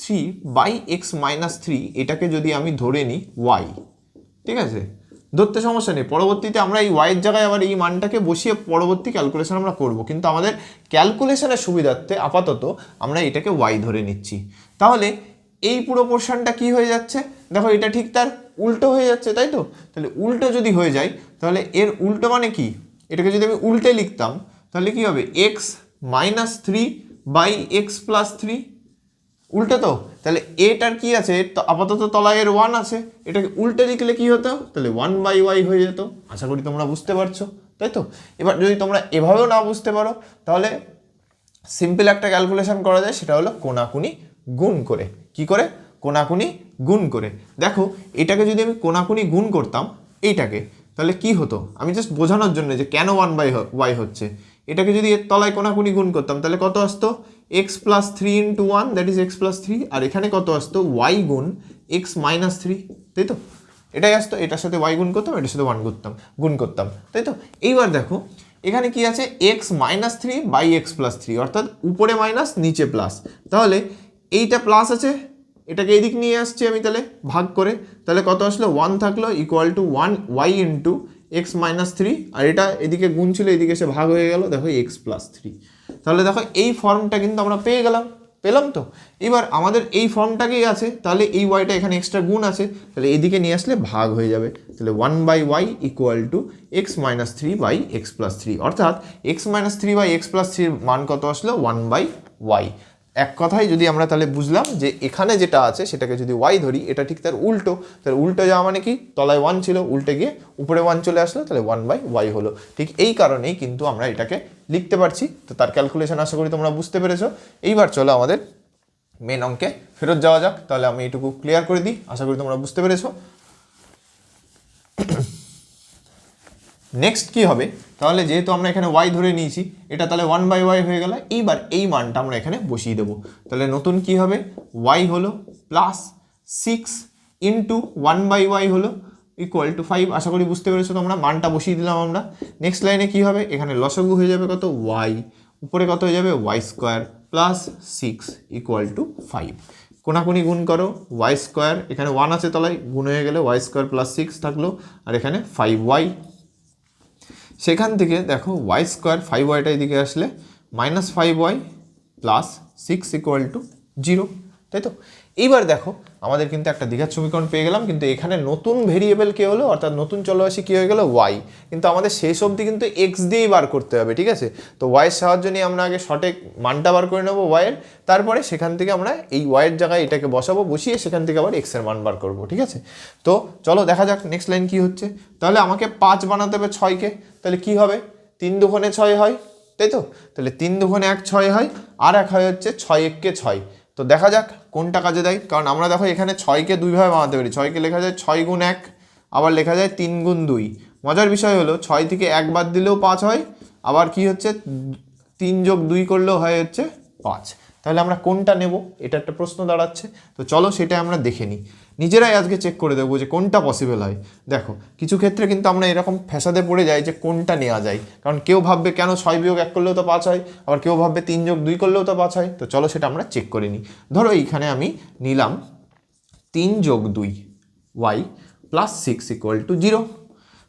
3/x মাইনাস 3 এটাকে যদি আমি ধরে নিই y, ঠিক আছে, ধরতে সমস্যা নেই। পরবর্তীতে আমরা এই y এর জায়গায় আবার এই মানটাকে বসিয়ে পরবর্তী ক্যালকুলেশন আমরা করব, কিন্তু আমাদের ক্যালকুলেশনের সুবিধার্থে আপাতত আমরা এটাকে y ধরে নিচ্ছি। তাহলে এই পুরো পোর্শনটা কি হয়ে যাচ্ছে, দেখো এটা ঠিক তার উল্টো হয়ে যাচ্ছে, তাই তো? তাহলে উল্টো যদি হয়ে যায়, তাহলে এর উল্টো মানে কি, এটাকে যদি আমি উল্টে লিখতাম তাহলে কি হবে x - 3/x প্লাস 3, উল্টে তো। তাহলে এটার কি আছে, আপাতত তলায় এর 1 আছে, এটাকে উল্টে লিখলে কি হতো, তাহলে 1/y হয়ে যেত। আশা করি তোমরা বুঝতে পারছো, তাই তো? এবার যদি তোমরা এভাবেও না বুঝতে পারো, তাহলে সিম্পল একটা ক্যালকুলেশন করা যায়, সেটা হলো কোনাকুনি গুণ করে। কি করে? কোনাকুনি গুণ করে। দেখো এটাকে যদি আমি কোনাকুনি গুণ করতাম এইটাকে, তাহলে কি হতো, আমি জাস্ট বোঝানোর জন্য যে কেন 1/y হচ্ছে, এটাকে যদি এর তলায় কোনাকুনি গুণ করতাম তাহলে কত আসতো, x plus 3 into 1, that is x plus 3, আর এখানে কত আসতো y গুণ x মাইনাস 3, তাই তো? এটাই আসতো, এটার সাথে y গুণ করতাম, এটার সাথে 1 গুণ করতাম, তাই তো? এইবার দেখো এখানে কি আছে, x - 3/x প্লাস 3, অর্থাৎ উপরে মাইনাস নিচে প্লাস। তাহলে এইটা প্লাস আছে, এটাকে এদিক নিয়ে আসছি আমি, তাহলে ভাগ করে, তাহলে কত আসলো 1 থাকলো equal to 1y into x minus 3, আর এটা এদিকে গুণ ছিল, এদিকে এসে ভাগ হয়ে গেল, দেখো x প্লাস 3। তাহলে দেখো এই ফর্মটা কিন্তু আমরা পেলাম তো। এবার আমাদের এই ফর্মটাকেই আছে, তাহলে এই ওয়াইটা এখানে এক্সট্রা গুণ আছে, তাহলে এদিকে নিয়ে আসলে ভাগ হয়ে যাবে। তাহলে 1/y equal to x minus 3/x plus 3, অর্থাৎ x মাইনাস 3/x প্লাস 3 মান কত আসলো 1/y। এক কথায় যদি আমরা তাহলে বুঝলাম যে এখানে যেটা আছে সেটাকে যদি ওয়াই ধরি, এটা ঠিক তার উল্টো। তার উল্টো যাওয়া মানে কি, তলায় 1 ছিল, উল্টে গিয়ে উপরে 1 চলে আসলো, তাহলে 1/y হলো। ঠিক এই কারণেই কিন্তু আমরা এটাকে লিখতে পারছি। তো তার ক্যালকুলেশন আশা করি তোমরা বুঝতে পেরেছো। এইবার চলো আমাদের মেন অঙ্কে ফেরত যাওয়া যাক। তাহলে আমি এটুকু ক্লিয়ার করে দিই, আশা করি তোমরা বুঝতে পেরেছো। নেক্সট কি হবে, তাহলে যেহেতু আমরা এখানে y ধরে নিয়েছি, এটা তাহলে 1/y হয়ে গেল। এইবার এই মানটা আমরা এখানে বসিয়ে দেবো। তাহলে নতুন কি হবে, y হলো প্লাস 6 ইন্টু 1/y হলো ইকুয়াল টু 5। আশা করি বুঝতে পেরেছো তোমরা, মানটা বসিয়ে দিলাম আমরা। নেক্সট লাইনে কি হবে, এখানে লসাগু হয়ে যাবে কত, y, উপরে কত হয়ে যাবে y square plus 6 equal two 5। কোনাকুনি গুণ করো, y স্কোয়ার, এখানে 1 আছে তলায়, গুণ হয়ে গেলে y স্কোয়ার প্লাস 6 থাকলো, আর এখানে 5y। সেখান থেকে দেখো ওয়াই স্কোয়ার 5y এদিকে আসলে -5y প্লাস 6 ইকুয়াল টু 0, তাই তো। এইবার দেখো আমাদের কিন্তু একটা দ্বিঘাত সমীকরণ পেয়ে গেলাম, কিন্তু এখানে নতুন ভেরিয়েবল কে হলো, অর্থাৎ নতুন চলরাশি কী হয়ে গেল, y। কিন্তু আমাদের শেষ অবধি কিন্তু x দিয়েই বার করতে হবে, ঠিক আছে। তো ওয়াইয়ের সাহায্য নিয়ে আমরা আগে সঠিক মানটা বার করে নেবো ওয়াইয়ের, তারপরে সেখান থেকে আমরা এই ওয়াইয়ের জায়গায় এটাকে বসাবো, বসিয়ে সেখান থেকে আবার এক্সের মান বার করবো, ঠিক আছে। তো চলো দেখা যাক নেক্সট লাইন কী হচ্ছে। তাহলে আমাকে 5 বানাতে হবে 6কে, তাহলে কি হবে, 3 দুগুণে 6 হয়, তাই তো। তাহলে 3 দুগুণে 1 6 হয়, আর এক হয় হচ্ছে 6 1 কে 6। তো দেখা যাক কোনটা কাজে দেয়, কারণ আমরা দেখো এখানে 6কে দুইভাবে বানাতে পারি। 6কে লেখা যায় 6 গুণ 1, আবার লেখা যায় 3 গুণ 2। মজার বিষয় হলো 6 থেকে 1 বাদ দিলেও 5 হয়, আবার কি হচ্ছে 3 যোগ 2 করলেও হয় হচ্ছে 5। তাহলে আমরা কোনটা নেব, এটা একটা প্রশ্ন দাঁড়াচ্ছে। তো চলো সেটা আমরা দেখে নিই, নিজেরাই আজকে চেক করে দেবো যে কোনটা পসিবল হয়। দেখো কিছু ক্ষেত্রে কিন্তু আমরা এরকম ফ্যাসাদে পড়ে যাই যে কোনটা নেওয়া যায়, কারণ কেউ ভাববে কেন 6 বিয়োগ 1 করলেও তো 5 হয়, আবার কেউ ভাববে 3 যোগ 2 করলেও তো 5 হয়। তো চলো সেটা আমরা চেক করে নিই। ধরো এইখানে আমি নিলাম 3 যোগ 2 y প্লাস 6 ইকুয়াল টু 0।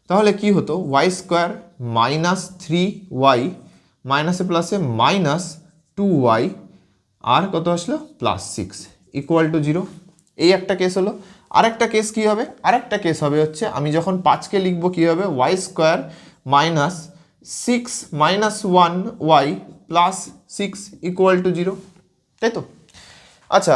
তাহলে কি হতো, y স্কোয়ার মাইনাস 3y মাইনাসে প্লাসে -2y, আর কত আসলো প্লাস 6 ইকুয়াল টু 0। এই একটা কেস হলো। আরেকটা কেস কী হবে, আরেকটা কেস হবে হচ্ছে আমি যখন 5কে লিখবো কী হবে, y square minus 6 -1y plus 6 equal to 0, তাই তো। আচ্ছা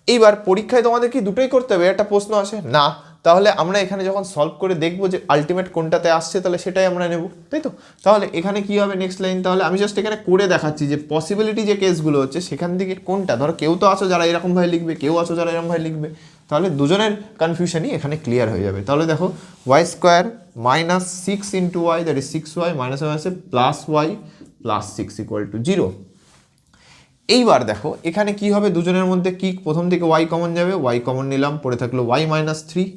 এইবার পরীক্ষায় তোমাদের কি দুটোই করতে হবে, একটা প্রশ্ন আসে না, তাহলে আমরা এখানে যখন সলভ করে দেখবো যে আলটিমেট কোনটাতে আসছে, তাহলে সেটাই আমরা নেব, তাই তো। তাহলে এখানে কি হবে নেক্সট লাইন, তাহলে আমি জাস্ট এখানে করে দেখাচ্ছি যে পসিবিলিটি যে কেসগুলো হচ্ছে সেখান থেকে কোনটা, ধরো কেউ তো আছো যারা এরকমভাবে লিখবে, কেউ আছো যারা এরকমভাবে লিখবে, তাহলে দুজনের কনফিউশনই এখানে ক্লিয়ার হয়ে যাবে। তাহলে দেখো y square minus 6 into y, that is 6y, মাইনাসে মাইনাসে plus y plus 6 equal to 0। এইবার দেখো এখানে কি হবে, দুজনের মধ্যে কি প্রথম থেকে y কমন যাবে, y কমন নিলাম, পড়ে থাকলো y মাইনাস 3,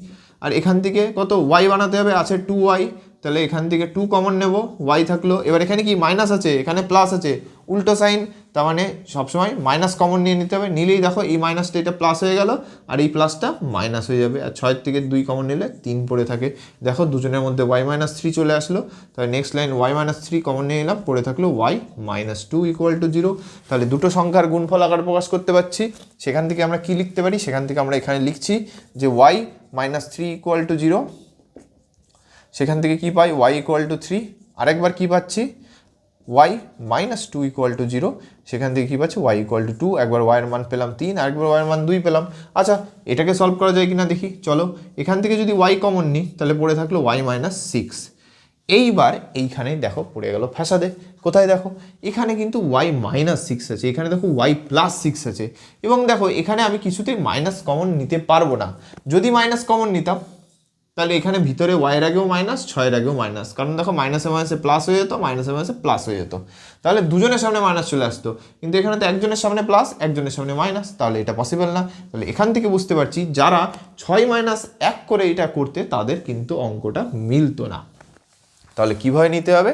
আর এখান থেকে কত y বানাতে হবে, আছে 2y, তাহলে এখান থেকে 2 কমন নেব, y থাকলো। এবার এখানে কি মাইনাস আছে, এখানে প্লাস আছে, উল্টো সাইন, তার মানে সবসময় মাইনাস কমন নিয়ে নিতে হবে, নিলেই দেখো এই মাইনাসটা এটা প্লাস হয়ে গেল, আর এই প্লাসটা মাইনাস হয়ে যাবে, আর 6 থেকে 2 কমন নিলে 3 পড়ে থাকে। দেখো দুজনের মধ্যে y মাইনাস 3 চলে আসলো, তাহলে next line y minus 3 common নিয়ে নিলাম, পড়ে থাকলো y মাইনাস 2 ইকুয়াল টু 0। তাহলে দুটো সংখ্যার গুণফল আকার প্রকাশ করতে পারছি। সেখান থেকে আমরা কি লিখতে পারি, সেখান থেকে আমরা এখানে লিখছি যে y মাইনাস 3 ইকুয়াল টু 0, সেখান থেকে কি পাই y ইকুয়াল টু 3, আরেকবার কি পাচ্ছি y মাইনাস 2 ইকুয়াল টু 0, সেখান থেকে কী পাচ্ছি y ইকুয়াল টু 2, একবার y এর মান পেলাম 3, আরেকবার y এর মান 2 পেলাম। আচ্ছা এটাকে সলভ করা যায় কিনা দেখি, চলো এখান থেকে যদি y কমন নিই তাহলে পড়ে থাকলো y মাইনাস 6। এইবার এইখানেই দেখো পড়ে গেল ফ্যাসাদে, কোথায় দেখো এখানে কিন্তু y মাইনাস 6 আছে, এখানে দেখো y প্লাস 6 আছে, এবং দেখো এখানে আমি কিছুতেই মাইনাস কমন নিতে পারবো না। যদি মাইনাস কমন নিতাম তাহলে এখানে ভিতরে ওয়াইয়ের আগেও মাইনাস, 6-এর আগেও মাইনাস, কারণ দেখো মাইনাসে মাইনাসে প্লাস হয়ে যেত, মাইনাসে মাইনাসে প্লাস হয়ে যেত, তাহলে দুজনের সামনে মাইনাস চলে আসতো। কিন্তু এখানে তো একজনের সামনে প্লাস, একজনের সামনে মাইনাস, তাহলে এটা পসিবল না। তাহলে এখান থেকে বুঝতে পারছি যারা 6-1 করে এটা করতে তাদের কিন্তু অঙ্কটা মিলতো না। তাহলে কীভাবে নিতে হবে,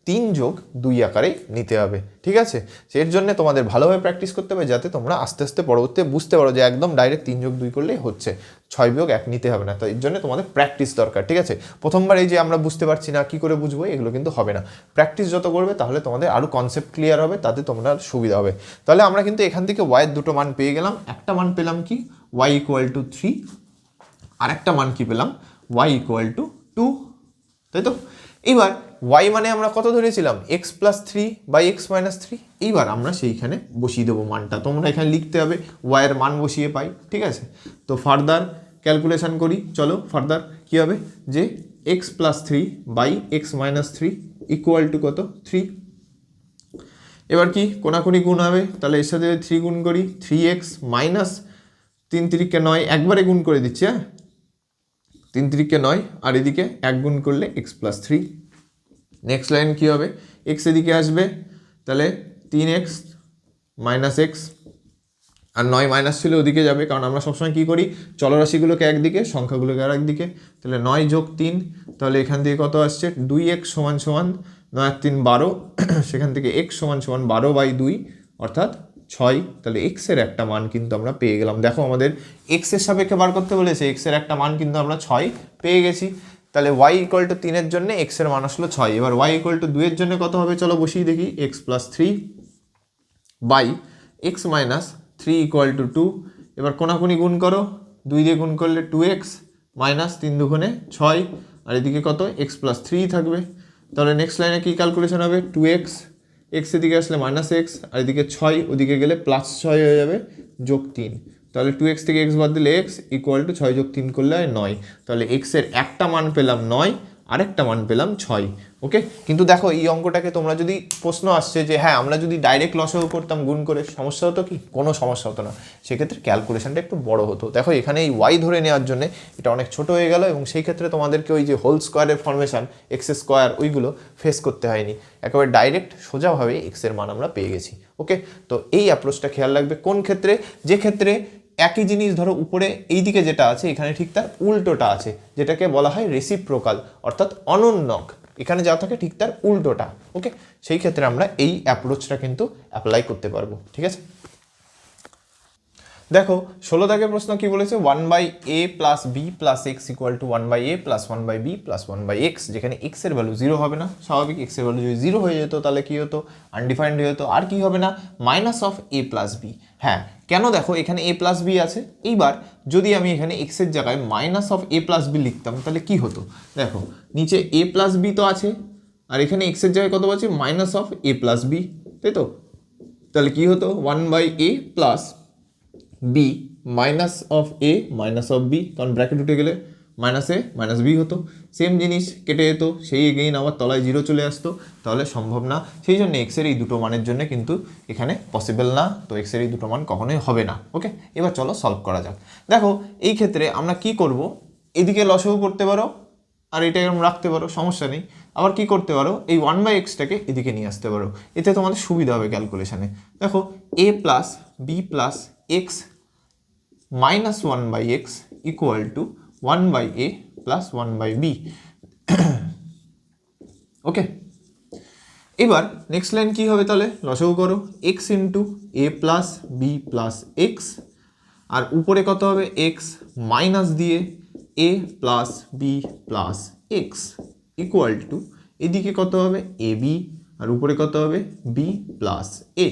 3 যোগ 2 আকারেই নিতে হবে, ঠিক আছে। এর জন্য তোমাদের ভালোভাবে প্র্যাকটিস করতে হবে, যাতে তোমরা আস্তে আস্তে পরবর্তী বুঝতে পারো যে একদম ডাইরেক্ট 3 যোগ 2 করলেই হচ্ছে, 6 বিয়োগ 1 নিতে হবে না। তো এর জন্য তোমাদের প্র্যাকটিস দরকার, ঠিক আছে। প্রথমবার এই যে আমরা বুঝতে পারছি না কী করে বুঝবো, এগুলো কিন্তু হবে না। প্র্যাকটিস যত করবে তাহলে তোমাদের আরও কনসেপ্ট ক্লিয়ার হবে, তাতে তোমরা সুবিধা হবে। তাহলে আমরা কিন্তু এখান থেকে ওয়াইয়ের দুটো মান পেয়ে গেলাম, একটা মান পেলাম কি y ইকুয়াল টু 3, আর একটা মান কি পেলাম y ইকুয়াল টু 2, তাই তো। এবার ওয়াই মানে আমরা কত ধরেছিলাম x plus three by x minus three. এইবার আমরা সেইখানে বসিয়ে দেবো মানটা, তোমরা এখানে লিখতে হবে ওয়াইয়ের মান বসিয়ে পাই, ঠিক আছে। তো ফার্দার ক্যালকুলেশন করি, চলো ফার্দার কী হবে যে x plus three by x minus three equal to কত 3। এবার কি কোনাকুনি গুণ হবে, তাহলে এর সাথে 3 গুণ করি 3x মাইনাস 3 3কে 9, একবারে গুণ করে দিচ্ছি, হ্যাঁ 3 3কে 9, আর এদিকে 1 গুণ করলে x plus three. Next line কী হবে, এক্স এদিকে আসবে, তাহলে 3x মাইনাস এক্স, আর 9 মাইনাস ছিল ওদিকে যাবে, কারণ আমরা সবসময় কী করি চলরাশিগুলোকে একদিকে সংখ্যাগুলোকে আর একদিকে। তাহলে 9 যোগ 3, তাহলে এখান থেকে কত আসছে 2x সমান সমান 9 আর 3 12, সেখান থেকে x সমান সমান 12/2 অর্থাৎ 6। তাহলে x এর একটা মান কিন্তু আমরা পেয়ে গেলাম। দেখো আমাদের x এর সাপেক্ষে বার করতে বলেছে, x এর একটা মান কিন্তু আমরা 6 পেয়ে গেছি। তাহলে y ইকুয়াল টু 3 এর জন্য x এর মান আসলো 6। এবার y ইকুয়াল টু 2 এর জন্য কত হবে চলো বসিয়ে দেখি, x plus 3 by x minus 3 equal to 2। এবার কোনাকুনি গুণ করো, 2 দিয়ে গুণ করলে 2x মাইনাস 3 দুগুণে 6, আর এদিকে কত এক্স প্লাস 3 থাকবে। তাহলে নেক্সট লাইনে কী ক্যালকুলেশন হবে 2x, এক্স এদিকে আসলে মাইনাস এক্স, আর এদিকে 6 ওদিকে গেলে প্লাস 6 হয়ে যাবে যোগ 3। তাহলে 2x থেকে x বাদ দিলে x ইকুয়াল টু 6 যোগ 3 করলে 9। তাহলে x এর একটা মান পেলাম 9, আরেকটা মান পেলাম 6। ওকে, কিন্তু দেখো এই অঙ্কটাকে তোমরা যদি প্রশ্ন আসছে যে হ্যাঁ আমরা যদি ডাইরেক্ট লসাগু করতাম গুণ করে, সমস্যা হতো কি? কোনো সমস্যা হতো না, সেক্ষেত্রে ক্যালকুলেশনটা একটু বড় হতো। দেখো এখানে এই ওয়াই ধরে নেওয়ার জন্য এটা অনেক ছোট হয়ে গেল, এবং সেই ক্ষেত্রে তোমাদেরকে ওই যে হোল স্কোয়ারের ফর্মেশন এক্স স্কোয়ার ওইগুলো ফেস করতে হয়নি, একেবারে ডাইরেক্ট সোজাভাবে এক্সের মান আমরা পেয়ে গেছি। ওকে, তো এই অ্যাপ্রোচটা খেয়াল রাখবে কোন ক্ষেত্রে, যে ক্ষেত্রে একই জিনিস ধরো উপরে এই দিকে যেটা আছে এখানে ঠিক তার উল্টোটা আছে, যেটাকে বলা হয় রেসিপ্রোকাল অর্থাৎ অনন্যক, এখানে যা থাকে ঠিক তার উল্টোটা। ওকে, সেই ক্ষেত্রে আমরা এই অ্যাপ্রোচটা কিন্তু অ্যাপ্লাই করতে পারবো, ঠিক আছে। দেখো 16 দাগের প্রশ্ন কি বলেছে, 1/a plus b plus x equal to 1/a plus 1/b plus 1/x, যেখানে এক্স এর ভ্যালু 0 হবে না, স্বাভাবিক এক্স এর ভ্যালু যদি 0 হয়ে যেত তাহলে কি হতো আনডিফাইন্ড হয়ে যেত, আর কি হবে না minus of a plus b. হ্যাঁ কেন, দেখো এখানে a প্লাস বি আছে, এইবার যদি আমি এখানে এক্স এর জায়গায় minus of a plus b লিখতাম তাহলে কি হতো, দেখো নিচে a প্লাস বি তো আছে, আর এখানে এক্স এর জায়গায় কত আছে minus of a plus b, তাই তো। তাহলে কি হতো 1/a plus b minus of a minus of b, কারণ ব্র্যাকেট উঠে গেলে মাইনাস a মাইনাস b হতো, সেম জিনিস কেটে যেত, সেই এগেইন আবার তলায় 0 চলে আসতো, তাহলে সম্ভব না। সেই জন্য এক্সের এই দুটো মানের জন্য কিন্তু এখানে পসিবল না, তো এক্সের এই দুটো মান কখনোই হবে না। ওকে, এবার চলো সলভ করা যাক। দেখো এই ক্ষেত্রে আমরা কি করব, এদিকে লসাগু করতে পারো আর এটা এরকম রাখতে পারো, সমস্যা নেই। আবার কি করতে পারো, এই 1/xটাকে এদিকে নিয়ে আসতে পারো, এতে তোমাদের সুবিধা হবে ক্যালকুলেশানে। দেখো a plus b plus x minus 1/x equal to 1/a plus 1/b। Okay, এবার নেক্সট লাইন কি হবে, তাহলে লসাগু করো x into a plus b plus x, আর উপরে কত হবে x মাইনাস দিয়ে a plus b plus x equal to এদিকে কত হবে এ বি, আর উপরে কত হবে b plus a.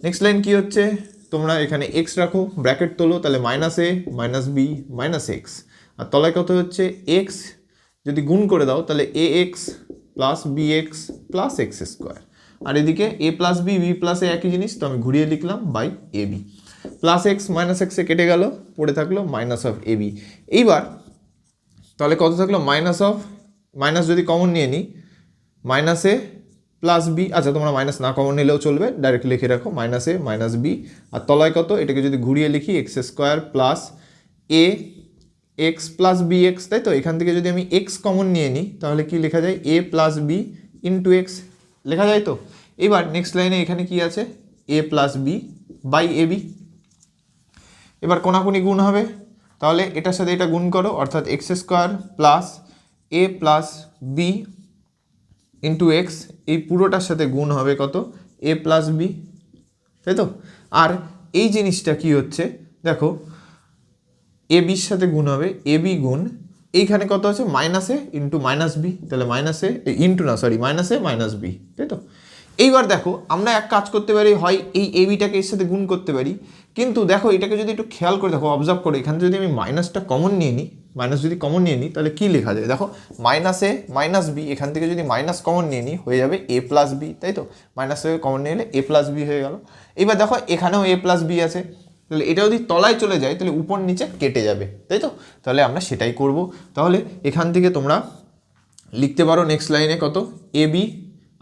Next line কি হচ্ছে, তোমরা এখানে x রাখো, ব্র্যাকেট তোলো, তাহলে মাইনাস এ মাইনাস বি মাইনাস এক্স, আর তলায় কত হচ্ছে x যদি গুণ করে দাও তাহলে a x plus b x plus x square, আর এদিকে a plus b b plus a একই জিনিস, তো আমি ঘুরিয়ে লিখলাম by a b, plus x minus এক্সে কেটে গেল, পড়ে থাকলো মাইনাস অফ এ বি। এইবার তাহলে কত থাকলো মাইনাস অফ, মাইনাস যদি কমন নিয়ে নিই মাইনাস এ প্লাস বি, আচ্ছা তোমরা মাইনাস না কমন নিলেও চলবে, ডাইরেক্ট লিখে রাখো মাইনাস এ মাইনাস বি, আর তলায় কত এটাকে যদি ঘুরিয়ে লিখি এক্স স্কোয়ার প্লাস এ এক্স প্লাস বি এক্স, তাই তো। এখান থেকে যদি আমি এক্স কমন নিয়ে নিই তাহলে কি লেখা যায় a plus b into x লেখা যায় তো। এবার নেক্সট লাইনে এখানে কি আছে a plus b by a b, এবার কোনাকুনি গুণ হবে, তাহলে এটার সাথে এটা গুণ করো, অর্থাৎ x square plus a plus b into x, এই পুরোটার সাথে গুণ হবে কত এ প্লাস বি, তাই তো। আর এই জিনিসটা কি হচ্ছে দেখো এ বির সাথে গুণ হবে এ বি গুণ এইখানে কত আছে মাইনাস এ ইন্টু মাইনাস বি, তাহলে মাইনাস এ ইন্টু না সরি মাইনাস এ মাইনাস বি, তাই তো। এইবার দেখো আমরা এক কাজ করতে পারি, হয় এই এ বিটাকে এর সাথে গুণ করতে পারি, কিন্তু দেখো এটাকে যদি একটু খেয়াল করে দেখো অবজার্ভ করো, এখানে যদি আমি মাইনাসটা কমন নিয়ে নিই মাইনাস যদি কমন নিয়ে নিই তাহলে কী লেখা যায়, দেখো মাইনাস এ মাইনাস বি, এখান থেকে যদি মাইনাস কমন নিয়ে নিই হয়ে যাবে এ প্লাস বি, তাই তো? মাইনাস থেকে কমন নিয়ে এলে এ প্লাস বি হয়ে গেল। এবার দেখো এখানেও এ প্লাস বি আছে, তাহলে এটা যদি তলায় চলে যায় তাহলে উপর নিচে কেটে যাবে, তাই তো? তাহলে আমরা সেটাই করব। তাহলে এখান থেকে তোমরা লিখতে পারো নেক্সট লাইনে কত, এ বি,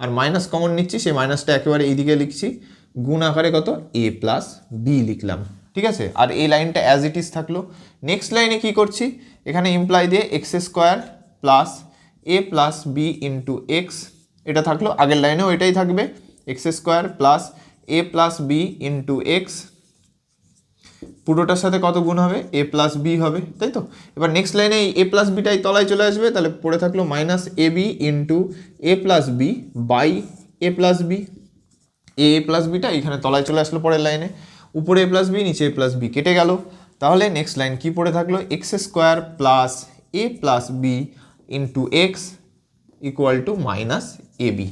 আর মাইনাস কমন নিচ্ছি, সেই মাইনাসটা একেবারে এইদিকে লিখছি, গুণ আকারে কত এ প্লাস বি লিখলাম, ঠিক আছে? আর এই লাইনটা অ্যাজ ইট ইজ থাকলো। নেক্সট লাইনে কি করছি, এখানে ইমপ্লাই দিয়ে x square plus a plus b into x, এটা থাকলো, আগের লাইনেও এটাই থাকবে, x square plus a plus b into x, পুরোটার সাথে কত গুণ হবে, এ প্লাস বি হবে, তাই তো? এবার নেক্সট লাইনে এই এ প্লাস বিটাই তলায় চলে আসবে, তাহলে পড়ে থাকলো minus a b into a plus b by a plus b, a plus beta এখানে তলায় চলে আসলো পরের লাইনে, উপরে এ প্লাস বি নিচে এ প্লাস বি কেটে গেল। তাহলে নেক্সট লাইন কি পড়ে থাকলো, x square plus a plus b into x equal to minus a b.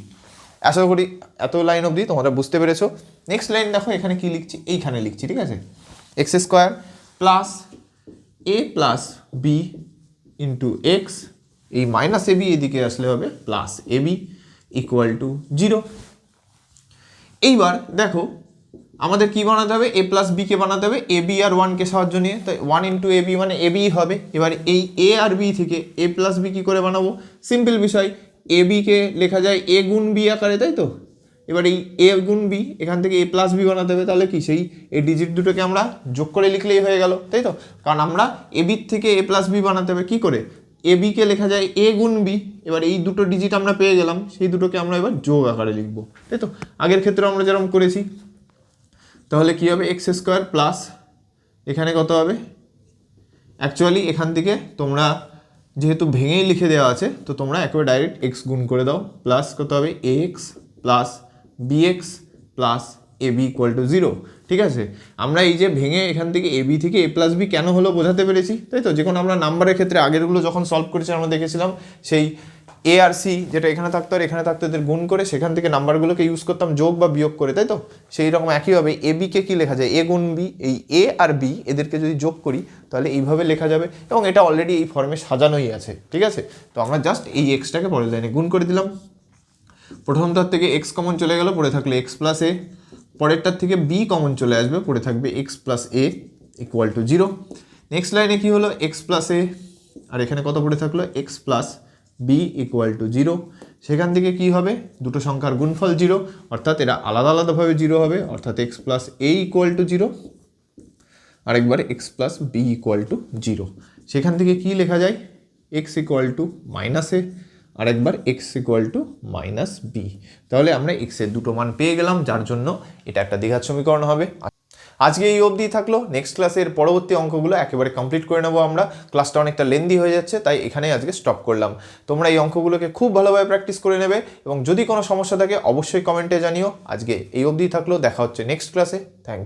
আশা করি এত লাইন অবধি তোমরা বুঝতে পেরেছো। নেক্সট লাইন দেখো এখানে কি লিখছি, এইখানে লিখছি, ঠিক আছে? X square plus a plus b into x, এই মাইনাস এ বি এদিকে আসলে হবে plus a b equal to 0। এইবার দেখো আমাদের কি বানাতে হবে, এ প্লাস বিকে বানাতে হবে এ বি আর 1কে সাহায্য নিয়ে, তাই 1 ইন্টু এ বি মানে এ বি হবে। এবার এই এ আর বি থেকে এ প্লাস বি কী করে বানাবো, সিম্পল বিষয়, এ বিকে লেখা যায় এ গুণ বি আকারে, তাই তো? এবার এই এ গুণ বি এখান থেকে এ প্লাস বি বানাতে হবে, তাহলে কি সেই এই ডিজিট দুটোকে আমরা যোগ করে লিখলেই হয়ে গেল, তাই তো? কারণ আমরা এ বির থেকে এ প্লাস বি বানাতে হবে কী করে, এ বিকে লেখা যায় এ গুণ বি, এবার এই দুটো ডিজিট আমরা পেয়ে গেলাম, সেই দুটোকে আমরা এবার যোগ আকারে লিখবো, তাই তো? আগের ক্ষেত্রে আমরা যেরকম করেছি। তাহলে কী হবে, এক্স স্কোয়ার প্লাস এখানে কত হবে, অ্যাকচুয়ালি এখান থেকে তোমরা যেহেতু ভেঙেই লিখে দেওয়া আছে তো তোমরা একেবারে ডাইরেক্ট এক্স গুণ করে দাও, প্লাস কত হবে a x plus b x plus a b equal to 0, ঠিক আছে? আমরা এই যে ভেঙে এখান থেকে এ বি থেকে এ প্লাস বি কেন হলো বোঝাতে পেরেছি, তাই তো? যখন আমরা নাম্বারের ক্ষেত্রে আগেরগুলো যখন সলভ করেছি আমরা দেখেছিলাম সেই এ আর সি যেটা এখানে থাকতো আর এখানে থাকতো এদের গুণ করে সেখান থেকে নাম্বারগুলোকে ইউজ করতাম যোগ বা বিয়োগ করে, তাই তো? সেই রকম একইভাবে এ বিকে কী লেখা যায়, এ গুণ বি, এই এ আর বি এদেরকে যদি যোগ করি তাহলে এইভাবে লেখা যাবে, এবং এটা অলরেডি এই ফর্মে সাজানোই আছে, ঠিক আছে? তো আমরা জাস্ট এই এক্সটাকে পরের লাইনে গুণ করে দিলাম। প্রথমটার থেকে এক্স কমন চলে গেল, পড়ে থাকলে এক্স প্লাস এ, পরেরটার থেকে বি কমন চলে আসবে, পড়ে থাকবে x plus a equal to 0। Next লাইনে কী হলো, এক্স প্লাস এ, আর এখানে কত পড়ে থাকলো x plus b equal to 0। সেখান থেকে কি হবে, দুটো সংখ্যার গুণফল 0, অর্থাৎ এরা আলাদা আলাদাভাবে 0 হবে, অর্থাৎ x plus a equal to 0, আরেকবার x plus b equal to 0। সেখান থেকে কি লেখা যায়, x equal to minus a, আরেকবার x equal to minus b. তাহলে আমরা এক্সের দুটো মান পেয়ে গেলাম, যার জন্য এটা একটা দ্বিঘাত সমীকরণ হবে। আজকে এই অবধি থাকলো, নেক্সট ক্লাসের পরবর্তী অঙ্কগুলো একেবারে কমপ্লিট করে নেবো আমরা। ক্লাসটা অনেকটা লেন্দি হয়ে যাচ্ছে, তাই এখানেই আজকে স্টপ করলাম। তোমরা এই অঙ্কগুলোকে খুব ভালোভাবে প্র্যাকটিস করে নেবে, এবং যদি কোনো সমস্যা থাকে অবশ্যই কমেন্টে জানিও। আজকে এই অবধি থাকলো, দেখা হচ্ছে নেক্সট ক্লাসে। Thank you.